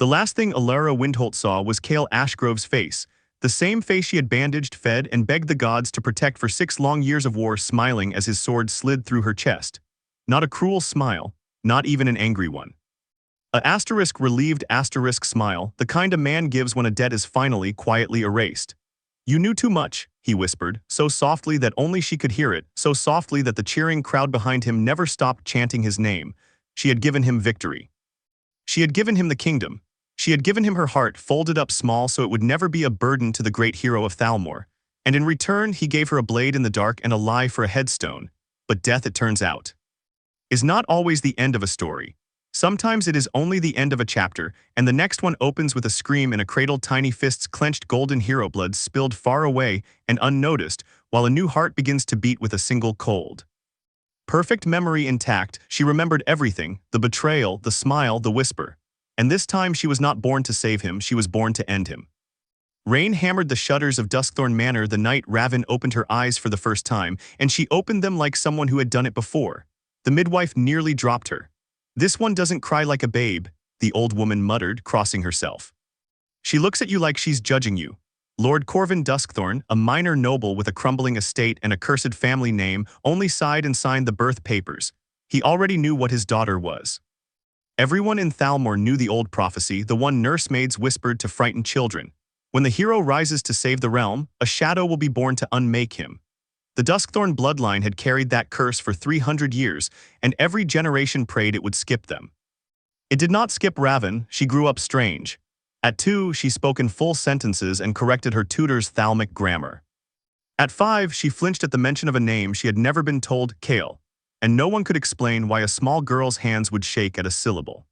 The last thing Alara Windholt saw was Cale Ashgrove's face, the same face she had bandaged, fed, and begged the gods to protect for 6 long years of war, smiling as his sword slid through her chest. Not a cruel smile, not even an angry one. A relieved smile, the kind a man gives when a debt is finally quietly erased. "You knew too much," he whispered, so softly that only she could hear it, so softly that the cheering crowd behind him never stopped chanting his name. She had given him victory. She had given him the kingdom. She had given him her heart, folded up small so it would never be a burden to the great hero of Thalmor. And in return, he gave her a blade in the dark and a lie for a headstone. But death, it turns out, is not always the end of a story. Sometimes it is only the end of a chapter, and the next one opens with a scream in a cradle, tiny fists clenched, golden hero blood spilled far away and unnoticed, while a new heart begins to beat with a single cold. Perfect memory intact, she remembered everything, the betrayal, the smile, the whisper. And this time she was not born to save him, she was born to end him. Rain hammered the shutters of Duskthorn Manor the night Raven opened her eyes for the first time, and she opened them like someone who had done it before. The midwife nearly dropped her. "This one doesn't cry like a babe," the old woman muttered, crossing herself. "She looks at you like she's judging you." Lord Corvin Duskthorn, a minor noble with a crumbling estate and a cursed family name, only sighed and signed the birth papers. He already knew what his daughter was. Everyone in Thalmor knew the old prophecy, the one nursemaids whispered to frighten children. When the hero rises to save the realm, a shadow will be born to unmake him. The Duskthorn bloodline had carried that curse for 300 years, and every generation prayed it would skip them. It did not skip Raven. She grew up strange. At 2, she spoke in full sentences and corrected her tutor's thalmic grammar. At 5, she flinched at the mention of a name she had never been told, Cale, and no one could explain why a small girl's hands would shake at a syllable.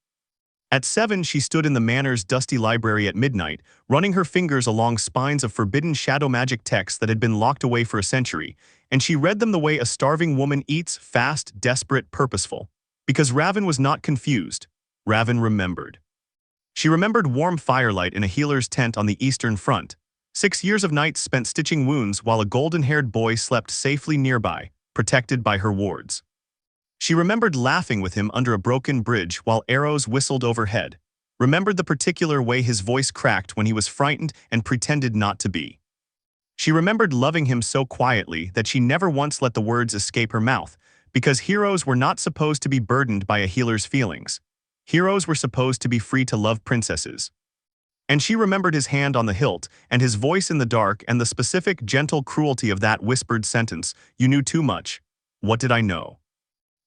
At 7, she stood in the manor's dusty library at midnight, running her fingers along spines of forbidden shadow magic texts that had been locked away for a century, and she read them the way a starving woman eats, fast, desperate, purposeful. Because Raven was not confused. Raven remembered. She remembered warm firelight in a healer's tent on the eastern front, 6 years of nights spent stitching wounds while a golden-haired boy slept safely nearby, protected by her wards. She remembered laughing with him under a broken bridge while arrows whistled overhead, remembered the particular way his voice cracked when he was frightened and pretended not to be. She remembered loving him so quietly that she never once let the words escape her mouth, because heroes were not supposed to be burdened by a healer's feelings. Heroes were supposed to be free to love princesses. And she remembered his hand on the hilt, and his voice in the dark, and the specific, gentle cruelty of that whispered sentence, "You knew too much. What did I know?"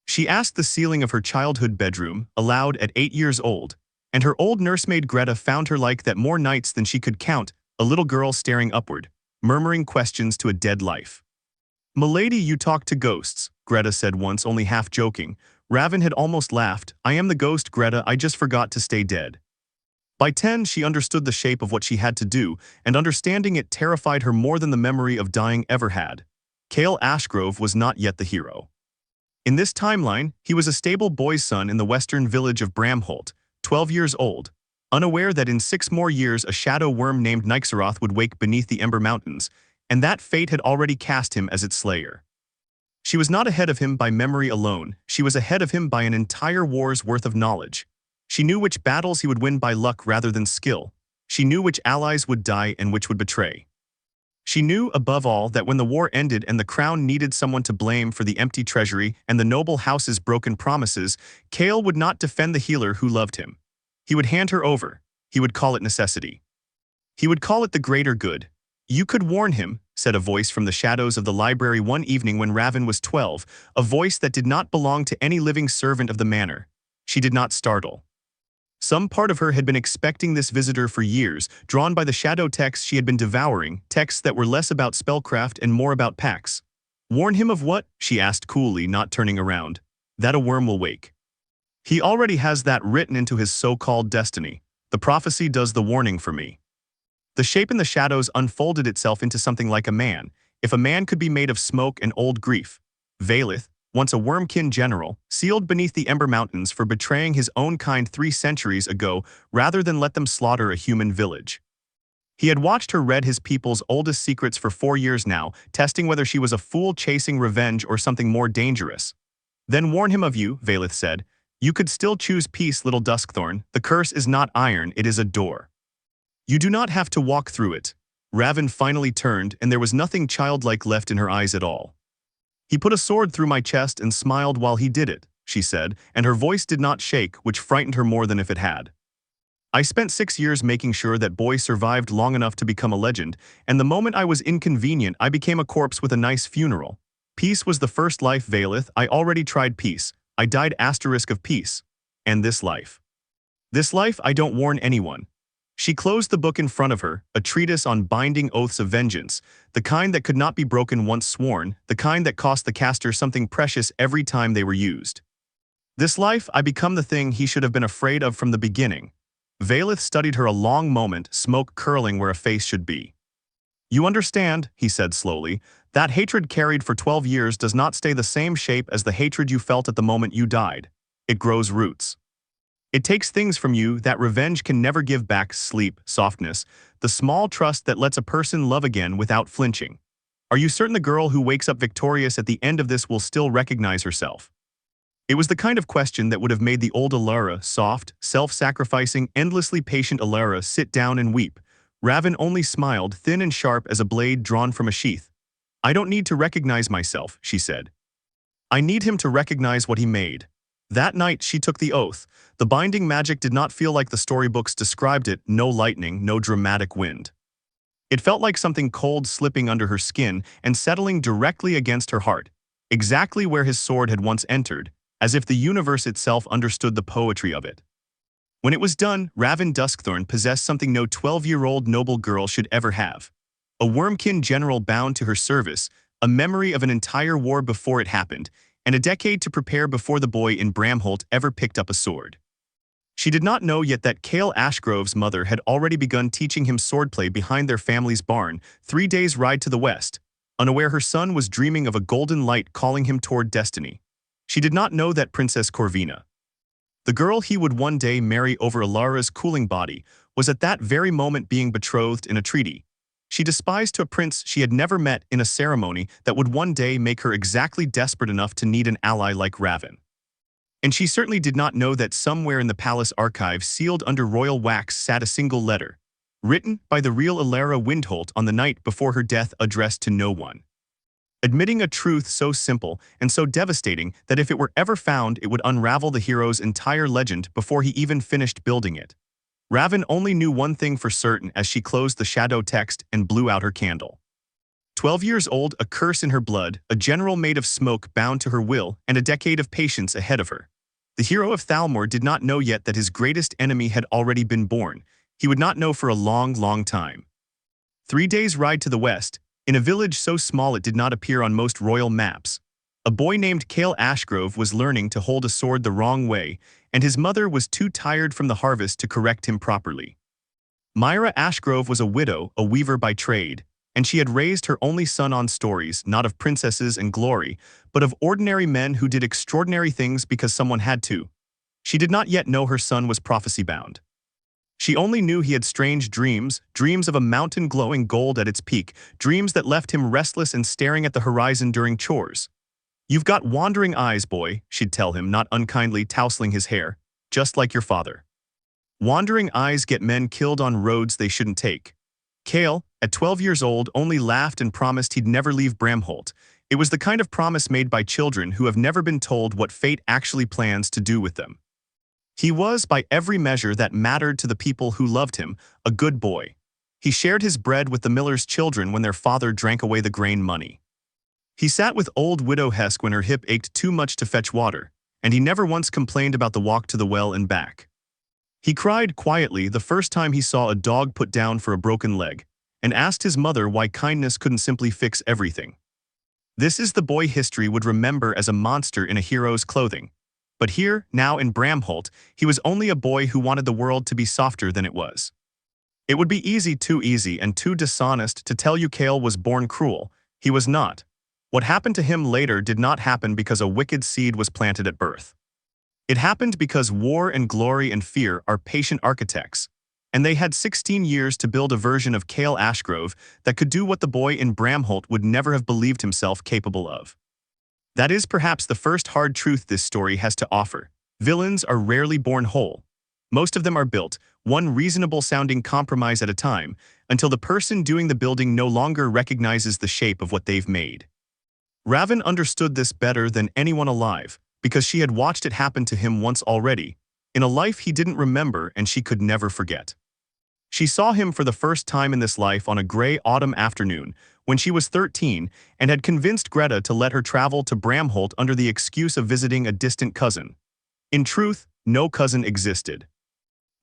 She asked the ceiling of her childhood bedroom, aloud at 8 years old, and her old nursemaid Greta found her like that more nights than she could count, a little girl staring upward, murmuring questions to a dead life. "Milady, you talk to ghosts," Greta said once, only half joking. Raven had almost laughed. "I am the ghost, Greta, I just forgot to stay dead." By 10, she understood the shape of what she had to do, and understanding it terrified her more than the memory of dying ever had. Cale Ashgrove was not yet the hero. In this timeline, he was a stable boy's son in the western village of Bramholt, 12 years old, unaware that in 6 more years a shadow worm named Nyxaroth would wake beneath the Ember Mountains, and that fate had already cast him as its slayer. She was not ahead of him by memory alone, she was ahead of him by an entire war's worth of knowledge. She knew which battles he would win by luck rather than skill. She knew which allies would die and which would betray. She knew, above all, that when the war ended and the crown needed someone to blame for the empty treasury and the noble house's broken promises, Cale would not defend the healer who loved him. He would hand her over. He would call it necessity. He would call it the greater good. "You could warn him," said a voice from the shadows of the library one evening when Raven was 12, a voice that did not belong to any living servant of the manor. She did not startle. Some part of her had been expecting this visitor for years, drawn by the shadow texts she had been devouring, texts that were less about spellcraft and more about pacts. "Warn him of what?" she asked coolly, not turning around. "That a worm will wake. He already has that written into his so-called destiny. The prophecy does the warning for me." The shape in the shadows unfolded itself into something like a man, if a man could be made of smoke and old grief. Valith, once a wormkin general, sealed beneath the Ember Mountains for betraying his own kind 3 centuries ago rather than let them slaughter a human village. He had watched her read his people's oldest secrets for 4 years now, testing whether she was a fool chasing revenge or something more dangerous. "Then warn him of you," Valith said. You could still choose peace, little Duskthorn. The curse is not iron, it is a door. You do not have to walk through it. Raven finally turned, and there was nothing childlike left in her eyes at all. He put a sword through my chest and smiled while he did it, she said, and her voice did not shake, which frightened her more than if it had. I spent 6 years making sure that boy survived long enough to become a legend, and the moment I was inconvenient, I became a corpse with a nice funeral. Peace was the first life, Valeth. I already tried peace. I died asterisk of peace. And this life. This life I don't warn anyone. She closed the book in front of her, a treatise on binding oaths of vengeance, the kind that could not be broken once sworn, the kind that cost the caster something precious every time they were used. This life I become the thing he should have been afraid of from the beginning. Valeth studied her a long moment, smoke curling where a face should be. You understand, he said slowly, that hatred carried for 12 years does not stay the same shape as the hatred you felt at the moment you died. It grows roots. It takes things from you that revenge can never give back: sleep, softness, the small trust that lets a person love again without flinching. Are you certain the girl who wakes up victorious at the end of this will still recognize herself? It was the kind of question that would have made the old Alara, soft, self-sacrificing, endlessly patient Alara, sit down and weep. Raven only smiled, thin and sharp as a blade drawn from a sheath. I don't need to recognize myself, she said. I need him to recognize what he made. That night she took the oath. The binding magic did not feel like the storybooks described it: no lightning, no dramatic wind. It felt like something cold slipping under her skin and settling directly against her heart, exactly where his sword had once entered, as if the universe itself understood the poetry of it. When it was done, Raven Duskthorn possessed something no 12-year-old noble girl should ever have. A wormkin general bound to her service, a memory of an entire war before it happened, and a decade to prepare before the boy in Bramholt ever picked up a sword. She did not know yet that Cale Ashgrove's mother had already begun teaching him swordplay behind their family's barn, 3 days' ride to the west, unaware her son was dreaming of a golden light calling him toward destiny. She did not know that Princess Corvina, the girl he would one day marry over Alara's cooling body, was at that very moment being betrothed in a treaty. She despised to a prince she had never met in a ceremony that would one day make her exactly desperate enough to need an ally like Raven. And she certainly did not know that somewhere in the palace archive, sealed under royal wax, sat a single letter, written by the real Alara Windholt on the night before her death, addressed to no one. Admitting a truth so simple and so devastating that if it were ever found, it would unravel the hero's entire legend before he even finished building it. Raven only knew one thing for certain as she closed the shadow text and blew out her candle. 12 years old, a curse in her blood, a general made of smoke bound to her will, and a decade of patience ahead of her. The hero of Thalmor did not know yet that his greatest enemy had already been born. He would not know for a long, long time. 3 days' ride to the west, in a village so small it did not appear on most royal maps. A boy named Cale Ashgrove was learning to hold a sword the wrong way, and his mother was too tired from the harvest to correct him properly. Myra Ashgrove was a widow, a weaver by trade, and she had raised her only son on stories, not of princesses and glory, but of ordinary men who did extraordinary things because someone had to. She did not yet know her son was prophecy-bound. She only knew he had strange dreams, dreams of a mountain glowing gold at its peak, dreams that left him restless and staring at the horizon during chores. You've got wandering eyes, boy, she'd tell him, not unkindly tousling his hair, just like your father. Wandering eyes get men killed on roads they shouldn't take. Cale, at 12 years old, only laughed and promised he'd never leave Bramholt. It was the kind of promise made by children who have never been told what fate actually plans to do with them. He was, by every measure that mattered to the people who loved him, a good boy. He shared his bread with the miller's children when their father drank away the grain money. He sat with old widow Hesk when her hip ached too much to fetch water, and he never once complained about the walk to the well and back. He cried quietly the first time he saw a dog put down for a broken leg, and asked his mother why kindness couldn't simply fix everything. This is the boy history would remember as a monster in a hero's clothing. But here, now in Bramholt, he was only a boy who wanted the world to be softer than it was. It would be too easy and too dishonest to tell you Cale was born cruel. He was not. What happened to him later did not happen because a wicked seed was planted at birth. It happened because war and glory and fear are patient architects, and they had 16 years to build a version of Cale Ashgrove that could do what the boy in Bramholt would never have believed himself capable of. That is perhaps the first hard truth this story has to offer. Villains are rarely born whole. Most of them are built, one reasonable-sounding compromise at a time, until the person doing the building no longer recognizes the shape of what they've made. Raven understood this better than anyone alive, because she had watched it happen to him once already, in a life he didn't remember and she could never forget. She saw him for the first time in this life on a gray autumn afternoon, when she was 13 and had convinced Greta to let her travel to Bramholt under the excuse of visiting a distant cousin. In truth, no cousin existed.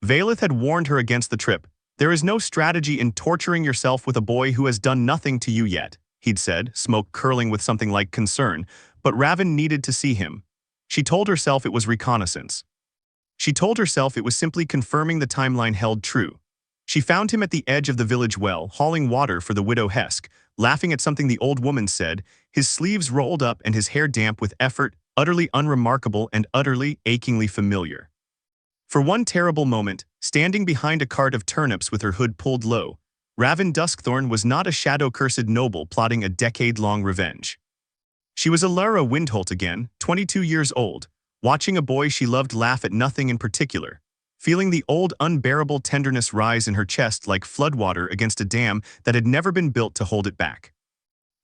Valeth had warned her against the trip. "There is no strategy in torturing yourself with a boy who has done nothing to you yet," he'd said, smoke curling with something like concern, but Raven needed to see him. She told herself it was reconnaissance. She told herself it was simply confirming the timeline held true. She found him at the edge of the village well, hauling water for the widow Hesk, laughing at something the old woman said, his sleeves rolled up and his hair damp with effort, utterly unremarkable and utterly, achingly familiar. For one terrible moment, standing behind a cart of turnips with her hood pulled low, Raven Duskthorn was not a shadow-cursed noble plotting a decade-long revenge. She was Alara Windholt again, 22 years old, watching a boy she loved laugh at nothing in particular, feeling the old unbearable tenderness rise in her chest like floodwater against a dam that had never been built to hold it back.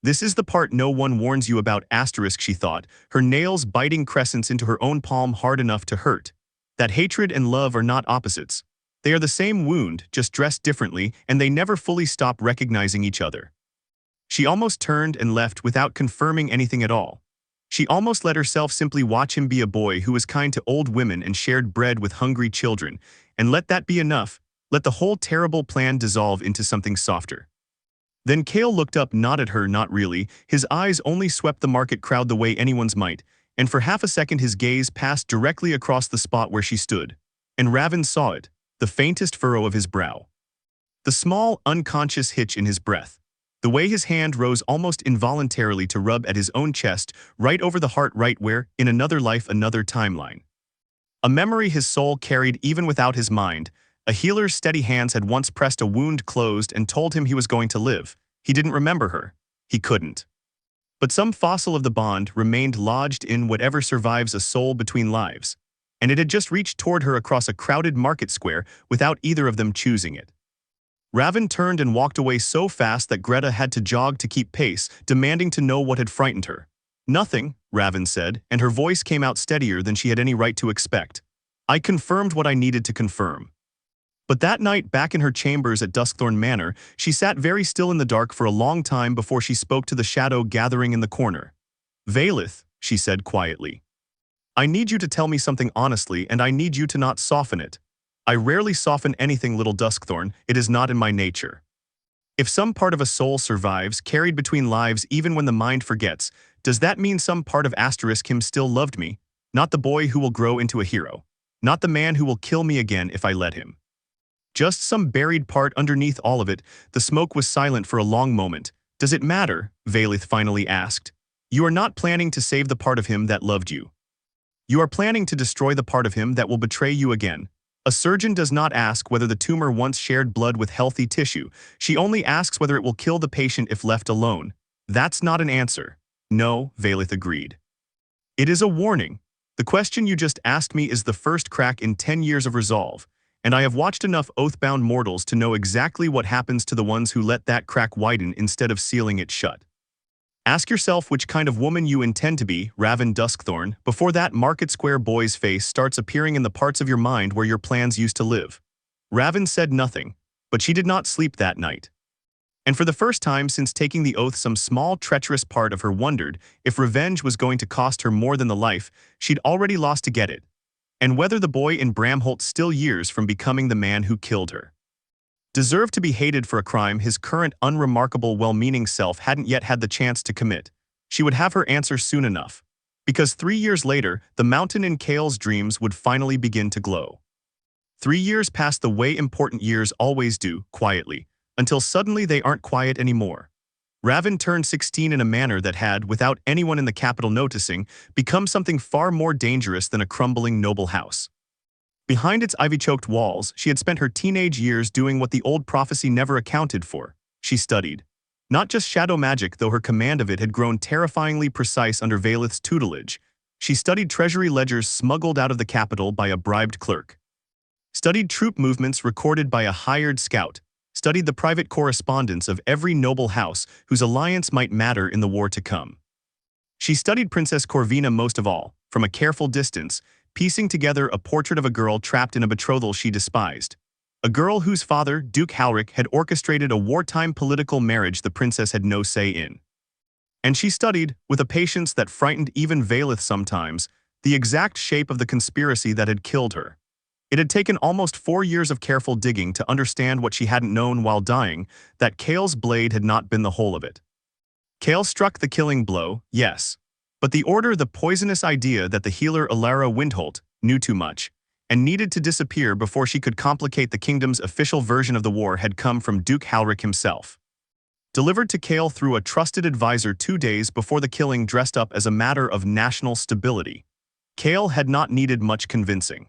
This is the part no one warns you about, asterisk, she thought, her nails biting crescents into her own palm hard enough to hurt. That hatred and love are not opposites. They are the same wound, just dressed differently, and they never fully stop recognizing each other. She almost turned and left without confirming anything at all. She almost let herself simply watch him be a boy who was kind to old women and shared bread with hungry children, and let that be enough, let the whole terrible plan dissolve into something softer. Then Cale looked up, not at her, not really, his eyes only swept the market crowd the way anyone's might, and for half a second his gaze passed directly across the spot where she stood. And Raven saw it, the faintest furrow of his brow. The small, unconscious hitch in his breath. The way his hand rose almost involuntarily to rub at his own chest, right over the heart, right where, in another life, another timeline. A memory his soul carried even without his mind. A healer's steady hands had once pressed a wound closed and told him he was going to live. He didn't remember her. He couldn't. But some fossil of the bond remained lodged in whatever survives a soul between lives, and it had just reached toward her across a crowded market square without either of them choosing it. Raven turned and walked away so fast that Greta had to jog to keep pace, demanding to know what had frightened her. "Nothing," Raven said, and her voice came out steadier than she had any right to expect. "I confirmed what I needed to confirm." But that night, back in her chambers at Duskthorn Manor, she sat very still in the dark for a long time before she spoke to the shadow gathering in the corner. "Valeth," she said quietly. "I need you to tell me something honestly, and I need you to not soften it. I rarely soften anything, little Duskthorn, it is not in my nature. If some part of a soul survives, carried between lives even when the mind forgets, does that mean some part of him still loved me? Not the boy who will grow into a hero. Not the man who will kill me again if I let him. Just some buried part underneath all of it." The smoke was silent for a long moment. "Does it matter?" Valeth finally asked. "You are not planning to save the part of him that loved you. You are planning to destroy the part of him that will betray you again. A surgeon does not ask whether the tumor once shared blood with healthy tissue. She only asks whether it will kill the patient if left alone. That's not an answer." "No," Valeth agreed. "It is a warning. The question you just asked me is the first crack in 10 years of resolve. And I have watched enough oath-bound mortals to know exactly what happens to the ones who let that crack widen instead of sealing it shut. Ask yourself which kind of woman you intend to be, Raven Duskthorn, before that market square boy's face starts appearing in the parts of your mind where your plans used to live." Raven said nothing, but she did not sleep that night. And for the first time since taking the oath, some small, treacherous part of her wondered if revenge was going to cost her more than the life she'd already lost to get it, and whether the boy in Bramholt, still years from becoming the man who killed her, deserved to be hated for a crime his current unremarkable well-meaning self hadn't yet had the chance to commit. She would have her answer soon enough, because 3 years later, the mountain in Cale's dreams would finally begin to glow. 3 years passed the way important years always do, quietly, until suddenly they aren't quiet anymore. Raven turned 16 in a manner that had, without anyone in the capital noticing, become something far more dangerous than a crumbling noble house. Behind its ivy-choked walls, she had spent her teenage years doing what the old prophecy never accounted for. She studied. Not just shadow magic, though her command of it had grown terrifyingly precise under Valeth's tutelage, She studied treasury ledgers smuggled out of the capital by a bribed clerk. Studied troop movements recorded by a hired scout. Studied the private correspondence of every noble house whose alliance might matter in the war to come. She studied Princess Corvina most of all, from a careful distance, piecing together a portrait of a girl trapped in a betrothal she despised. A girl whose father, Duke Halric, had orchestrated a wartime political marriage the princess had no say in. And she studied, with a patience that frightened even Vailith sometimes, the exact shape of the conspiracy that had killed her. It had taken almost 4 years of careful digging to understand what she hadn't known while dying, that Kael's blade had not been the whole of it. Kael struck the killing blow, yes. But the poisonous idea that the healer Alara Windholt knew too much, and needed to disappear before she could complicate the kingdom's official version of the war had come from Duke Halric himself. Delivered to Kael through a trusted advisor 2 days before the killing dressed up as a matter of national stability. Kael had not needed much convincing.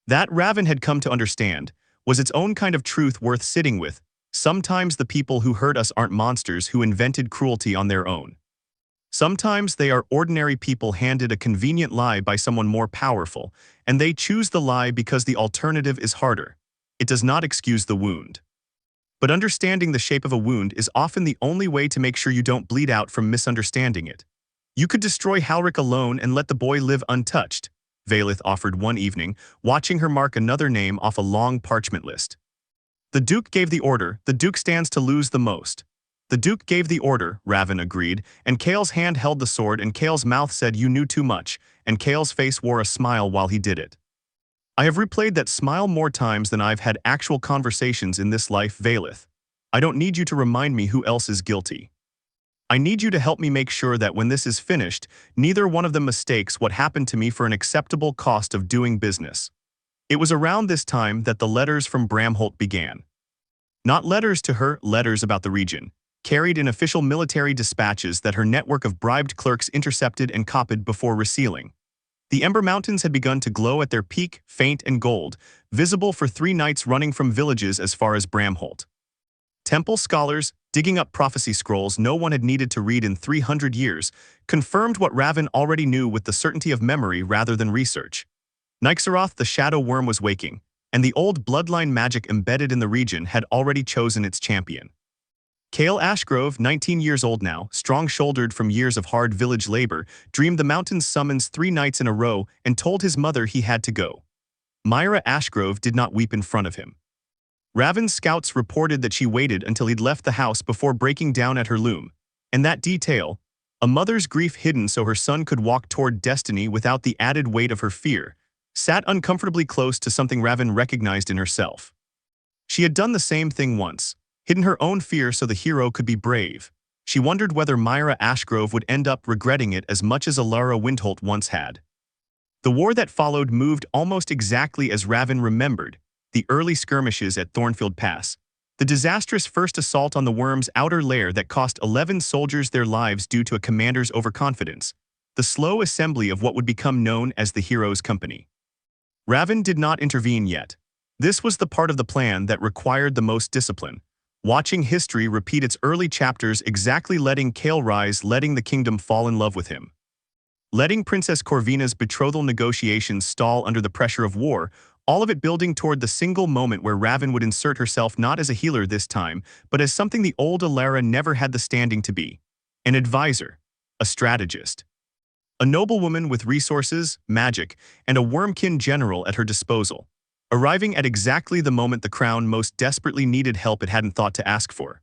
That Raven had come to understand was its own kind of truth worth sitting with. Sometimes the people who hurt us aren't monsters who invented cruelty on their own. Sometimes they are ordinary people handed a convenient lie by someone more powerful, and they choose the lie because the alternative is harder. It does not excuse the wound. But understanding the shape of a wound is often the only way to make sure you don't bleed out from misunderstanding it. You could destroy Halric alone and let the boy live untouched, Vailith offered one evening, watching her mark another name off a long parchment list. The Duke gave the order. The Duke stands to lose the most. The Duke gave the order, Raven agreed, and Kael's hand held the sword and Kael's mouth said you knew too much, and Kael's face wore a smile while he did it. I have replayed that smile more times than I've had actual conversations in this life, Vailith. I don't need you to remind me who else is guilty. I need you to help me make sure that when this is finished, neither one of them mistakes what happened to me for an acceptable cost of doing business. It was around this time that the letters from Bramholt began. Not letters to her, letters about the region, carried in official military dispatches that her network of bribed clerks intercepted and copied before resealing. The Ember Mountains had begun to glow at their peak, faint and gold, visible for 3 nights running from villages as far as Bramholt. Temple scholars, digging up prophecy scrolls no one had needed to read in 300 years, confirmed what Raven already knew with the certainty of memory rather than research. Nyxaroth the Shadow Worm was waking, and the old bloodline magic embedded in the region had already chosen its champion. Kael Ashgrove, 19 years old now, strong-shouldered from years of hard village labor, dreamed the mountain's summons 3 nights in a row and told his mother he had to go. Myra Ashgrove did not weep in front of him. Raven's scouts reported that she waited until he'd left the house before breaking down at her loom, and that detail, a mother's grief hidden so her son could walk toward destiny without the added weight of her fear, sat uncomfortably close to something Raven recognized in herself. She had done the same thing once, hidden her own fear so the hero could be brave. She wondered whether Myra Ashgrove would end up regretting it as much as Alara Windholt once had. The war that followed moved almost exactly as Raven remembered: the early skirmishes at Thornfield Pass, the disastrous first assault on the Worm's outer lair that cost 11 soldiers their lives due to a commander's overconfidence, the slow assembly of what would become known as the Hero's Company. Raven did not intervene yet. This was the part of the plan that required the most discipline. Watching history repeat its early chapters, exactly letting Kael rise, letting the kingdom fall in love with him. Letting Princess Corvina's betrothal negotiations stall under the pressure of war, all of it building toward the single moment where Raven would insert herself not as a healer this time, but as something the old Alara never had the standing to be: an advisor, a strategist. A noblewoman with resources, magic, and a wormkin general at her disposal, arriving at exactly the moment the crown most desperately needed help it hadn't thought to ask for.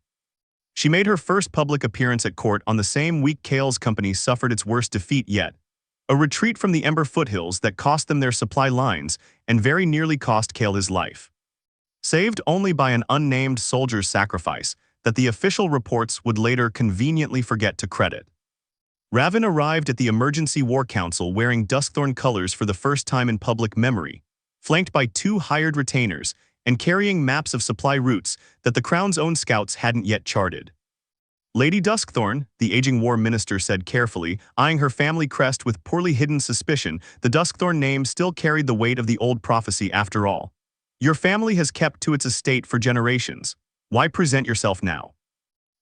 She made her first public appearance at court on the same week Kael's company suffered its worst defeat yet, a retreat from the Ember foothills that cost them their supply lines and very nearly cost Kael his life. Saved only by an unnamed soldier's sacrifice that the official reports would later conveniently forget to credit. Raven arrived at the Emergency War Council wearing Duskthorn colors for the first time in public memory, flanked by 2 hired retainers and carrying maps of supply routes that the Crown's own scouts hadn't yet charted. Lady Duskthorn, the aging war minister said carefully, eyeing her family crest with poorly hidden suspicion, the Duskthorn name still carried the weight of the old prophecy after all. Your family has kept to its estate for generations. Why present yourself now?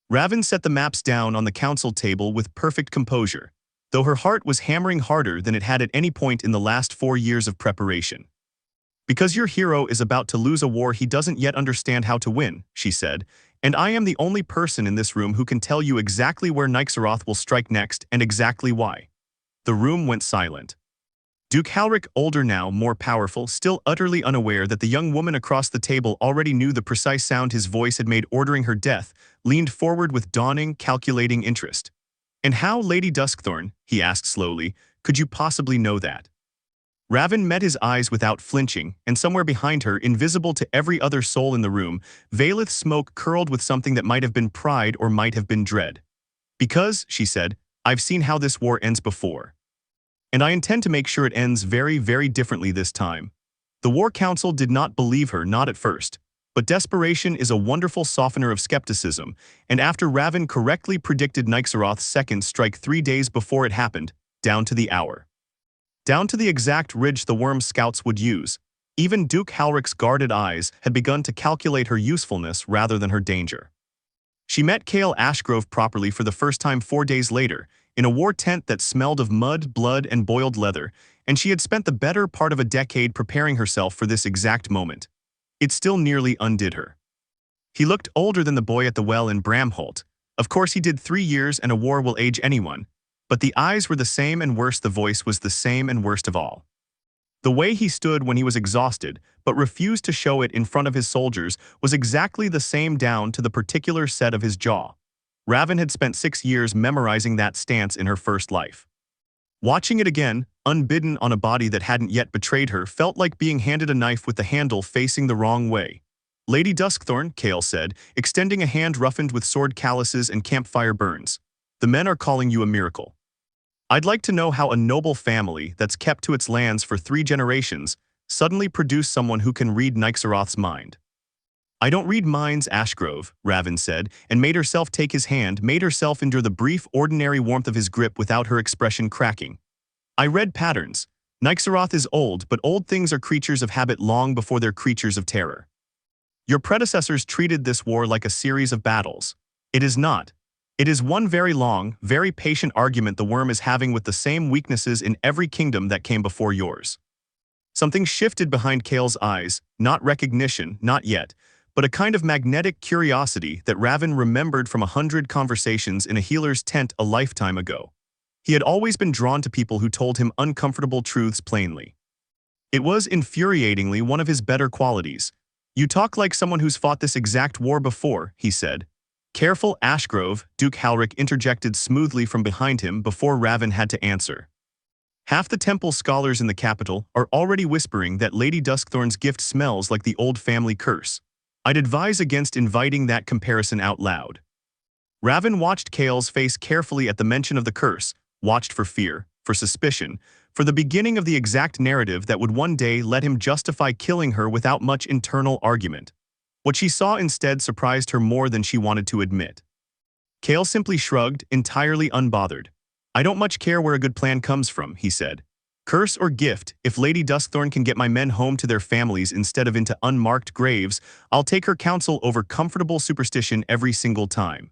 Raven set the maps down on the council table with perfect composure. though her heart was hammering harder than it had at any point in the last 4 years of preparation. "Because your hero is about to lose a war he doesn't yet understand how to win," she said, "and I am the only person in this room who can tell you exactly where Nyxaroth will strike next and exactly why." The room went silent. Duke Halric, older now, more powerful, still utterly unaware that the young woman across the table already knew the precise sound his voice had made ordering her death, leaned forward with dawning, calculating interest. "And how, Lady Duskthorn," he asked slowly, "could you possibly know that?" Raven met his eyes without flinching, and somewhere behind her, invisible to every other soul in the room, Valeth's smoke curled with something that might have been pride or might have been dread. "Because," she said, "I've seen how this war ends before. And I intend to make sure it ends very, very differently this time." The War Council did not believe her, not at first. But desperation is a wonderful softener of skepticism, and after Raven correctly predicted Nyxaroth's second strike 3 days before it happened, down to the hour, down to the exact ridge the Worm scouts would use, even Duke Halric's guarded eyes had begun to calculate her usefulness rather than her danger. She met Cale Ashgrove properly for the first time 4 days later, in a war tent that smelled of mud, blood, and boiled leather, and she had spent the better part of a decade preparing herself for this exact moment. It still nearly undid her. He looked older than the boy at the well in Bramholt. Of course he did 3 years, and a war will age anyone. But the eyes were the same, and worse, the voice was the same, and worst of all, the way he stood when he was exhausted, but refused to show it in front of his soldiers, was exactly the same down to the particular set of his jaw. Raven had spent 6 years memorizing that stance in her first life. Watching it again, unbidden on a body that hadn't yet betrayed her, felt like being handed a knife with the handle facing the wrong way. "Lady Duskthorn," Cale said, extending a hand roughened with sword calluses and campfire burns, "the men are calling you a miracle. I'd like to know how a noble family that's kept to its lands for 3 generations suddenly produced someone who can read Nyxaroth's mind." "I don't read minds, Ashgrove," Raven said, and made herself take his hand, made herself endure the brief, ordinary warmth of his grip without her expression cracking. "I read patterns. Nyxaroth is old, but old things are creatures of habit long before they're creatures of terror. Your predecessors treated this war like a series of battles. It is not. It is one very long, very patient argument the Worm is having with the same weaknesses in every kingdom that came before yours." Something shifted behind Cale's eyes, not recognition, not yet, but a kind of magnetic curiosity that Raven remembered from 100 conversations in a healer's tent a lifetime ago. He had always been drawn to people who told him uncomfortable truths plainly. It was infuriatingly one of his better qualities. "You talk like someone who's fought this exact war before," he said. "Careful, Ashgrove," Duke Halric interjected smoothly from behind him before Raven had to answer. "Half the temple scholars in the capital are already whispering that Lady Duskthorn's gift smells like the old family curse. I'd advise against inviting that comparison out loud." Raven watched Cale's face carefully at the mention of the curse, watched for fear, for suspicion, for the beginning of the exact narrative that would one day let him justify killing her without much internal argument. What she saw instead surprised her more than she wanted to admit. Cale simply shrugged, entirely unbothered. "I don't much care where a good plan comes from," he said. "Curse or gift, if Lady Duskthorn can get my men home to their families instead of into unmarked graves, I'll take her counsel over comfortable superstition every single time."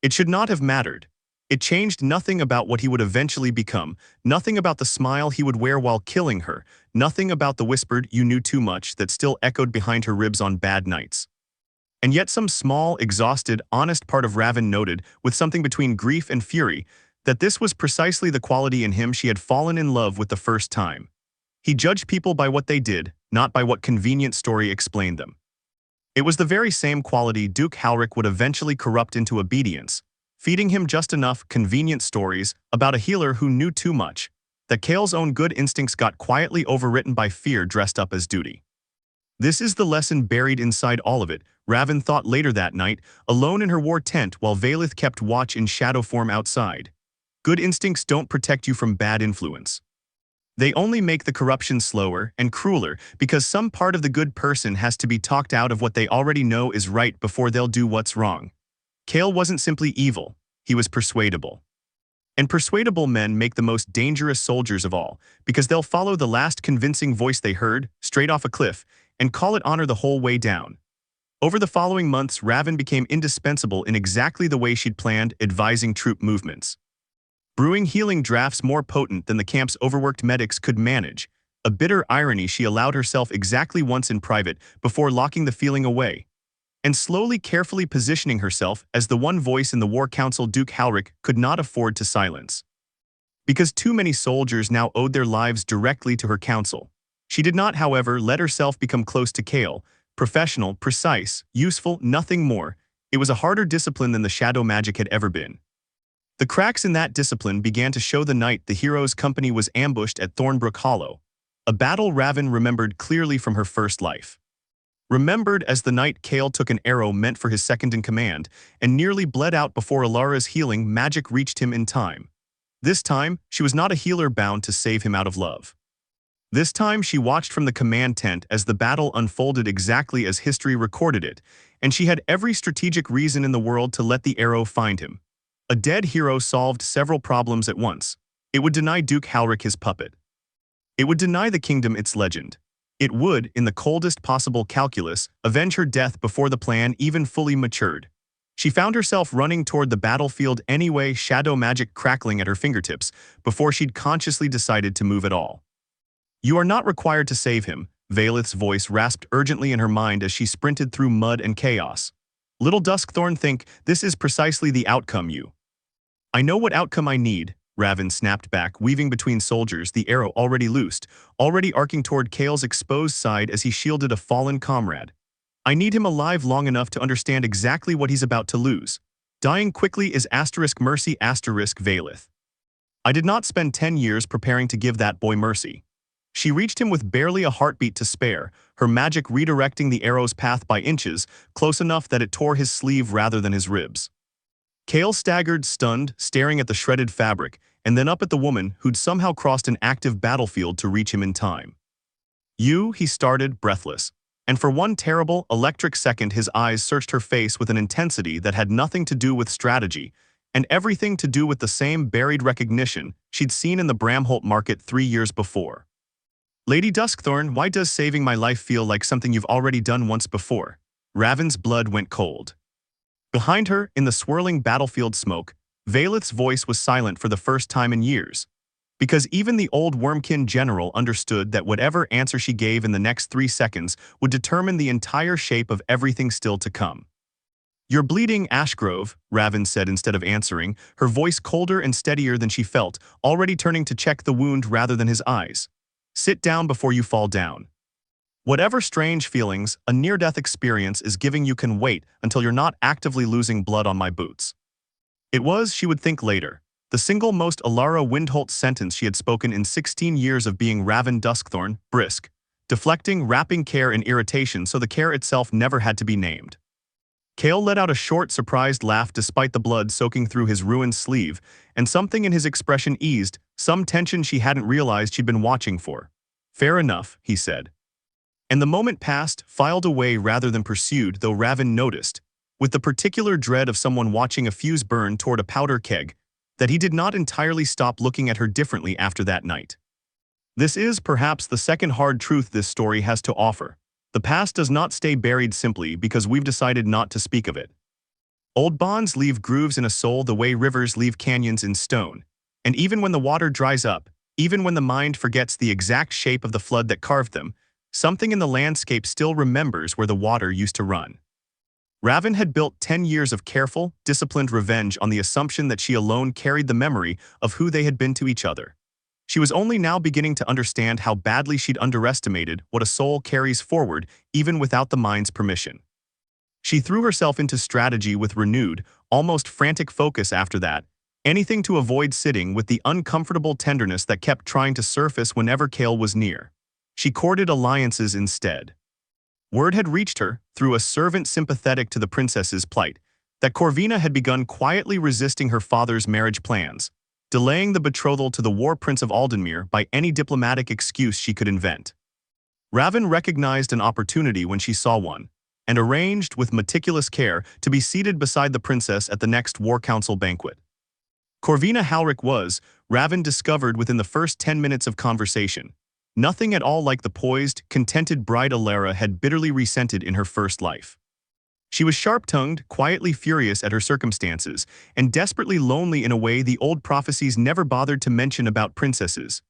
It should not have mattered. It changed nothing about what he would eventually become, nothing about the smile he would wear while killing her, nothing about the whispered "you knew too much" that still echoed behind her ribs on bad nights. And yet some small, exhausted, honest part of Raven noted, with something between grief and fury, that this was precisely the quality in him she had fallen in love with the first time. He judged people by what they did, not by what convenient story explained them. It was the very same quality Duke Halric would eventually corrupt into obedience, feeding him just enough convenient stories about a healer who knew too much, that Cale's own good instincts got quietly overwritten by fear dressed up as duty. This is the lesson buried inside all of it, Raven thought later that night, alone in her war tent while Valeth kept watch in shadow form outside. Good instincts don't protect you from bad influence. They only make the corruption slower and crueler because some part of the good person has to be talked out of what they already know is right before they'll do what's wrong. Cale wasn't simply evil, he was persuadable. And persuadable men make the most dangerous soldiers of all, because they'll follow the last convincing voice they heard, straight off a cliff, and call it honor the whole way down. Over the following months, Raven became indispensable in exactly the way she'd planned, advising troop movements. brewing healing drafts more potent than the camp's overworked medics could manage. A bitter irony she allowed herself exactly once in private before locking the feeling away, and slowly carefully positioning herself as the one voice in the War Council Duke Halric could not afford to silence. Because too many soldiers now owed their lives directly to her counsel. She did not, however, let herself become close to Kale. Professional, precise, useful, nothing more. It was a harder discipline than the shadow magic had ever been. The cracks in that discipline began to show the night the hero's company was ambushed at Thornbrook Hollow, a battle Raven remembered clearly from her first life. Remembered as the night Kale took an arrow meant for his second-in-command and nearly bled out before Alara's healing magic reached him in time. This time, she was not a healer bound to save him out of love. This time, she watched from the command tent as the battle unfolded exactly as history recorded it, and she had every strategic reason in the world to let the arrow find him. A dead hero solved several problems at once. It would deny Duke Halric his puppet. It would deny the kingdom its legend. It would, in the coldest possible calculus, avenge her death before the plan even fully matured. She found herself running toward the battlefield anyway, shadow magic crackling at her fingertips, before she'd consciously decided to move at all. "You are not required to save him," Valeth's voice rasped urgently in her mind as she sprinted through mud and chaos. "Little Duskthorn, think, this is precisely the outcome you—" "I know what outcome I need," Raven snapped back, weaving between soldiers, the arrow already loosed, already arcing toward Kale's exposed side as he shielded a fallen comrade. "I need him alive long enough to understand exactly what he's about to lose. Dying quickly is *mercy Valeth. I did not spend 10 years preparing to give that boy mercy." She reached him with barely a heartbeat to spare, her magic redirecting the arrow's path by inches, close enough that it tore his sleeve rather than his ribs. Kale staggered, stunned, staring at the shredded fabric, and then up at the woman who'd somehow crossed an active battlefield to reach him in time. "You," he started, breathless. And for one terrible, electric second his eyes searched her face with an intensity that had nothing to do with strategy, and everything to do with the same buried recognition she'd seen in the Bramholt market 3 years before. "Lady Duskthorn, why does saving my life feel like something you've already done once before?" Raven's blood went cold. Behind her, in the swirling battlefield smoke, Valeth's voice was silent for the first time in years. Because even the old Wormkin general understood that whatever answer she gave in the next 3 seconds would determine the entire shape of everything still to come. "You're bleeding, Ashgrove," Raven said instead of answering, her voice colder and steadier than she felt, already turning to check the wound rather than his eyes. "Sit down before you fall down. Whatever strange feelings a near-death experience is giving you can wait until you're not actively losing blood on my boots." It was, she would think later, the single most Alara Windholt sentence she had spoken in 16 years of being Raven Duskthorn, brisk, deflecting, wrapping care in irritation so the care itself never had to be named. Kale let out a short, surprised laugh despite the blood soaking through his ruined sleeve, and something in his expression eased, some tension she hadn't realized she'd been watching for. "Fair enough," he said. And the moment passed, filed away rather than pursued, though Raven noticed, with the particular dread of someone watching a fuse burn toward a powder keg, that he did not entirely stop looking at her differently after that night. This is perhaps the second hard truth this story has to offer. The past does not stay buried simply because we've decided not to speak of it. Old bonds leave grooves in a soul the way rivers leave canyons in stone, and even when the water dries up, even when the mind forgets the exact shape of the flood that carved them, something in the landscape still remembers where the water used to run. Raven had built 10 years of careful, disciplined revenge on the assumption that she alone carried the memory of who they had been to each other. She was only now beginning to understand how badly she'd underestimated what a soul carries forward even without the mind's permission. She threw herself into strategy with renewed, almost frantic focus after that, anything to avoid sitting with the uncomfortable tenderness that kept trying to surface whenever Kale was near. She courted alliances instead. Word had reached her, through a servant sympathetic to the princess's plight, that Corvina had begun quietly resisting her father's marriage plans, delaying the betrothal to the War Prince of Aldenmere by any diplomatic excuse she could invent. Raven recognized an opportunity when she saw one, and arranged, with meticulous care, to be seated beside the princess at the next War Council banquet. Corvina Halric was, Raven discovered within the first 10 minutes of conversation, nothing at all like the poised, contented bride Alara had bitterly resented in her first life. She was sharp-tongued, quietly furious at her circumstances, and desperately lonely in a way the old prophecies never bothered to mention about princesses.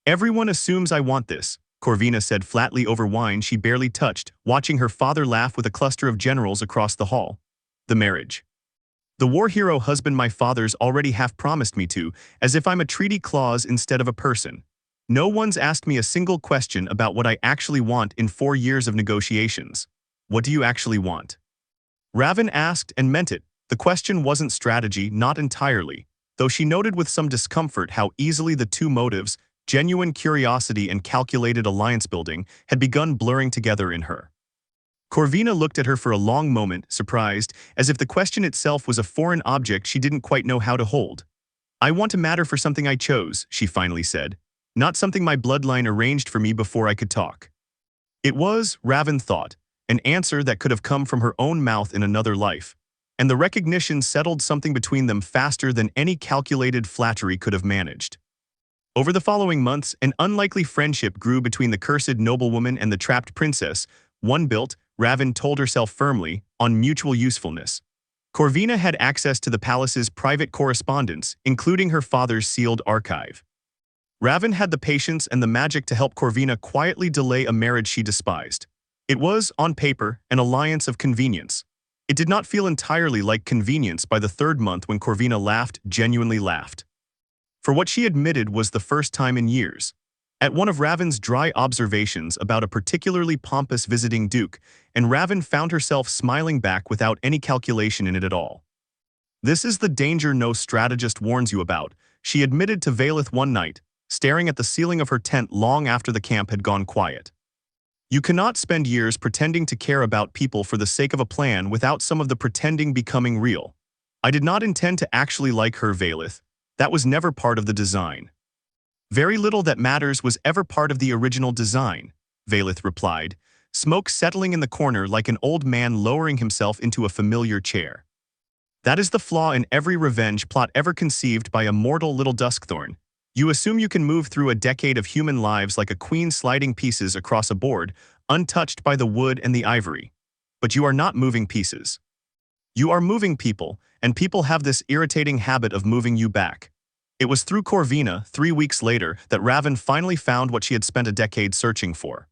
"Everyone assumes I want this," Corvina said flatly over wine she barely touched, watching her father laugh with a cluster of generals across the hall. "The marriage. The war hero husband my father's already half promised me to, as if I'm a treaty clause instead of a person. No one's asked me a single question about what I actually want in 4 years of negotiations. What do you actually want?" Raven asked and meant it. The question wasn't strategy, not entirely, though she noted with some discomfort how easily the two motives, genuine curiosity and calculated alliance building, had begun blurring together in her. Corvina looked at her for a long moment, surprised, as if the question itself was a foreign object she didn't quite know how to hold. "I want to matter for something I chose," she finally said, "not something my bloodline arranged for me before I could talk." It was, Raven thought, an answer that could have come from her own mouth in another life, and the recognition settled something between them faster than any calculated flattery could have managed. Over the following months, an unlikely friendship grew between the cursed noblewoman and the trapped princess, one built, Raven told herself firmly, on mutual usefulness. Corvina had access to the palace's private correspondence, including her father's sealed archive. Raven had the patience and the magic to help Corvina quietly delay a marriage she despised. It was, on paper, an alliance of convenience. It did not feel entirely like convenience by the 3rd month when Corvina laughed, genuinely laughed. For what she admitted was the first time in years. At one of Raven's dry observations about a particularly pompous visiting duke, and Raven found herself smiling back without any calculation in it at all. "This is the danger no strategist warns you about," she admitted to Valeth one night, staring at the ceiling of her tent long after the camp had gone quiet. "You cannot spend years pretending to care about people for the sake of a plan without some of the pretending becoming real. I did not intend to actually like her, Valeth. That was never part of the design." "Very little that matters was ever part of the original design," Valeth replied, smoke settling in the corner like an old man lowering himself into a familiar chair. "That is the flaw in every revenge plot ever conceived by a mortal little duskthorn. You assume you can move through a decade of human lives like a queen sliding pieces across a board, untouched by the wood and the ivory. But you are not moving pieces. You are moving people, and people have this irritating habit of moving you back." It was through Corvina, 3 weeks later, that Raven finally found what she had spent a decade searching for.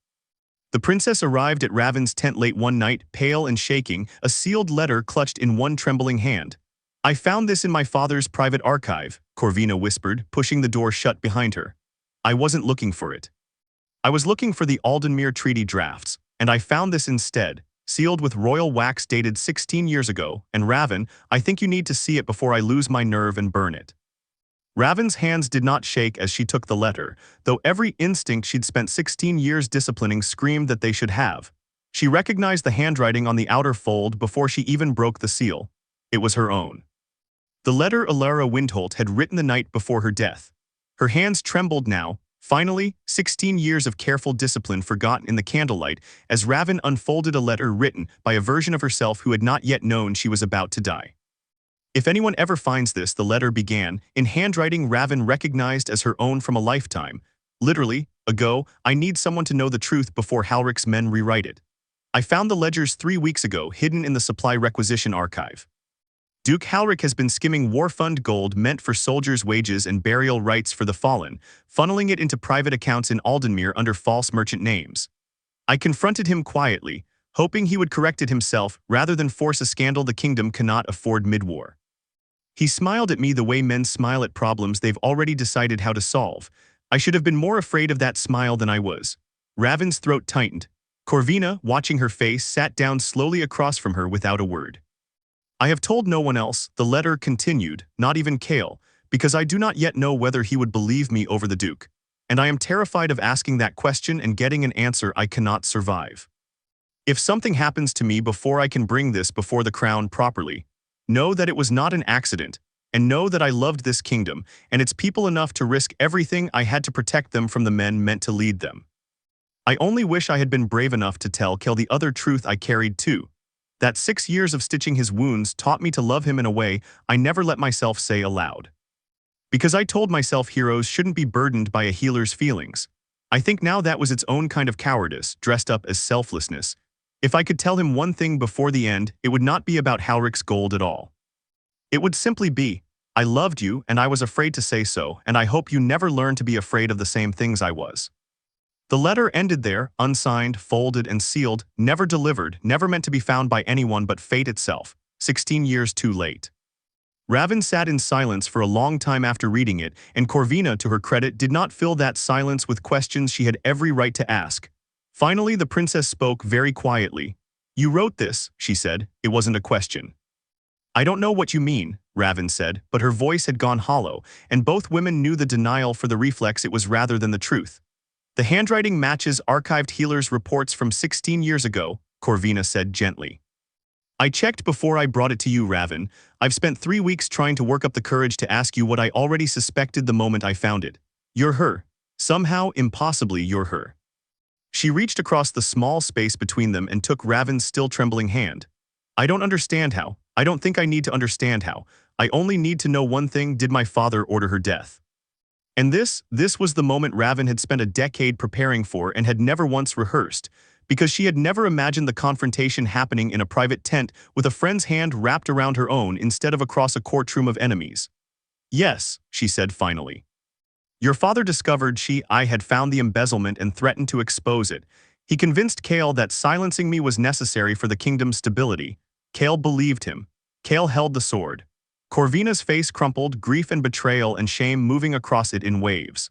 The princess arrived at Raven's tent late one night, pale and shaking, a sealed letter clutched in one trembling hand. "I found this in my father's private archive," Corvina whispered, pushing the door shut behind her. "I wasn't looking for it. I was looking for the Aldenmere Treaty drafts, and I found this instead, sealed with royal wax dated 16 years ago, and Raven, I think you need to see it before I lose my nerve and burn it." Raven's hands did not shake as she took the letter, though every instinct she'd spent 16 years disciplining screamed that they should have. She recognized the handwriting on the outer fold before she even broke the seal. It was her own. The letter Alara Windholt had written the night before her death. Her hands trembled now, finally, 16 years of careful discipline forgotten in the candlelight, as Raven unfolded a letter written by a version of herself who had not yet known she was about to die. "If anyone ever finds this," the letter began, in handwriting Raven recognized as her own from a lifetime. "Literally, ago, I need someone to know the truth before Halrich's men rewrite it. I found the ledgers 3 weeks ago hidden in the supply requisition archive. Duke Halrich has been skimming war fund gold meant for soldiers' wages and burial rites for the fallen, funneling it into private accounts in Aldenmere under false merchant names. I confronted him quietly, hoping he would correct it himself rather than force a scandal the kingdom cannot afford mid-war. He smiled at me the way men smile at problems they've already decided how to solve. I should have been more afraid of that smile than I was." Raven's throat tightened. Corvina, watching her face, sat down slowly across from her without a word. "I have told no one else," the letter continued, "not even Kale, because I do not yet know whether he would believe me over the Duke. And I am terrified of asking that question and getting an answer I cannot survive. If something happens to me before I can bring this before the crown properly, know that it was not an accident, and know that I loved this kingdom and its people enough to risk everything I had to protect them from the men meant to lead them. I only wish I had been brave enough to tell Kel the other truth I carried too. That 6 years of stitching his wounds taught me to love him in a way I never let myself say aloud. Because I told myself heroes shouldn't be burdened by a healer's feelings. I think now that was its own kind of cowardice, dressed up as selflessness. If I could tell him one thing before the end, it would not be about Halrich's gold at all. It would simply be, I loved you and I was afraid to say so, and I hope you never learn to be afraid of the same things I was. The letter ended there, unsigned, folded, and sealed, never delivered, never meant to be found by anyone but fate itself, 16 years too late. Raven sat in silence for a long time after reading it, and Corvina, to her credit, did not fill that silence with questions she had every right to ask. Finally, the princess spoke very quietly. You wrote this, she said. It wasn't a question. I don't know what you mean, Raven said, but her voice had gone hollow, and both women knew the denial for the reflex it was rather than the truth. The handwriting matches archived healers' reports from 16 years ago, Corvina said gently. I checked before I brought it to you, Raven. I've spent 3 weeks trying to work up the courage to ask you what I already suspected the moment I found it. You're her. Somehow, impossibly, you're her. She reached across the small space between them and took Raven's still trembling hand. I don't understand how. I don't think I need to understand how. I only need to know one thing: did my father order her death? And this was the moment Raven had spent a decade preparing for and had never once rehearsed, because she had never imagined the confrontation happening in a private tent with a friend's hand wrapped around her own instead of across a courtroom of enemies. Yes, she said finally. Your father discovered I had found the embezzlement and threatened to expose it. He convinced Kale that silencing me was necessary for the kingdom's stability. Kale believed him. Kale held the sword. Corvina's face crumpled, grief and betrayal and shame moving across it in waves.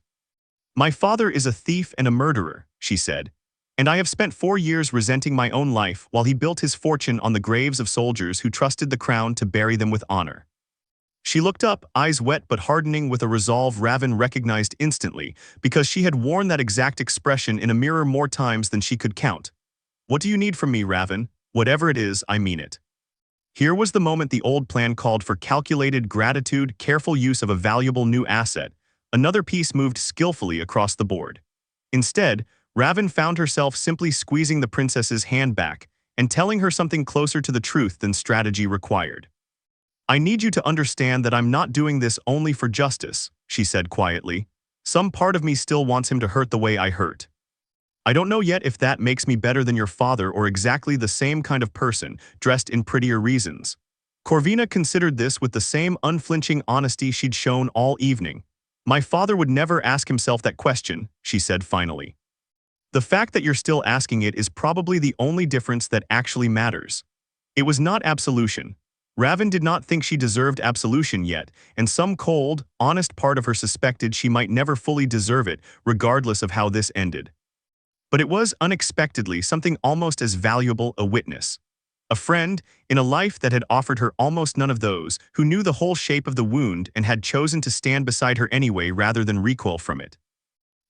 My father is a thief and a murderer, she said, and I have spent 4 years resenting my own life while he built his fortune on the graves of soldiers who trusted the crown to bury them with honor. She looked up, eyes wet but hardening with a resolve Raven recognized instantly, because she had worn that exact expression in a mirror more times than she could count. What do you need from me, Raven? Whatever it is, I mean it. Here was the moment the old plan called for: calculated gratitude, careful use of a valuable new asset. Another piece moved skillfully across the board. Instead, Raven found herself simply squeezing the princess's hand back and telling her something closer to the truth than strategy required. I need you to understand that I'm not doing this only for justice, she said quietly. Some part of me still wants him to hurt the way I hurt. I don't know yet if that makes me better than your father or exactly the same kind of person, dressed in prettier reasons. Corvina considered this with the same unflinching honesty she'd shown all evening. My father would never ask himself that question, she said finally. The fact that you're still asking it is probably the only difference that actually matters. It was not absolution. Raven did not think she deserved absolution yet, and some cold, honest part of her suspected she might never fully deserve it, regardless of how this ended. But it was, unexpectedly, something almost as valuable: a witness. A friend, in a life that had offered her almost none of those, who knew the whole shape of the wound and had chosen to stand beside her anyway rather than recoil from it.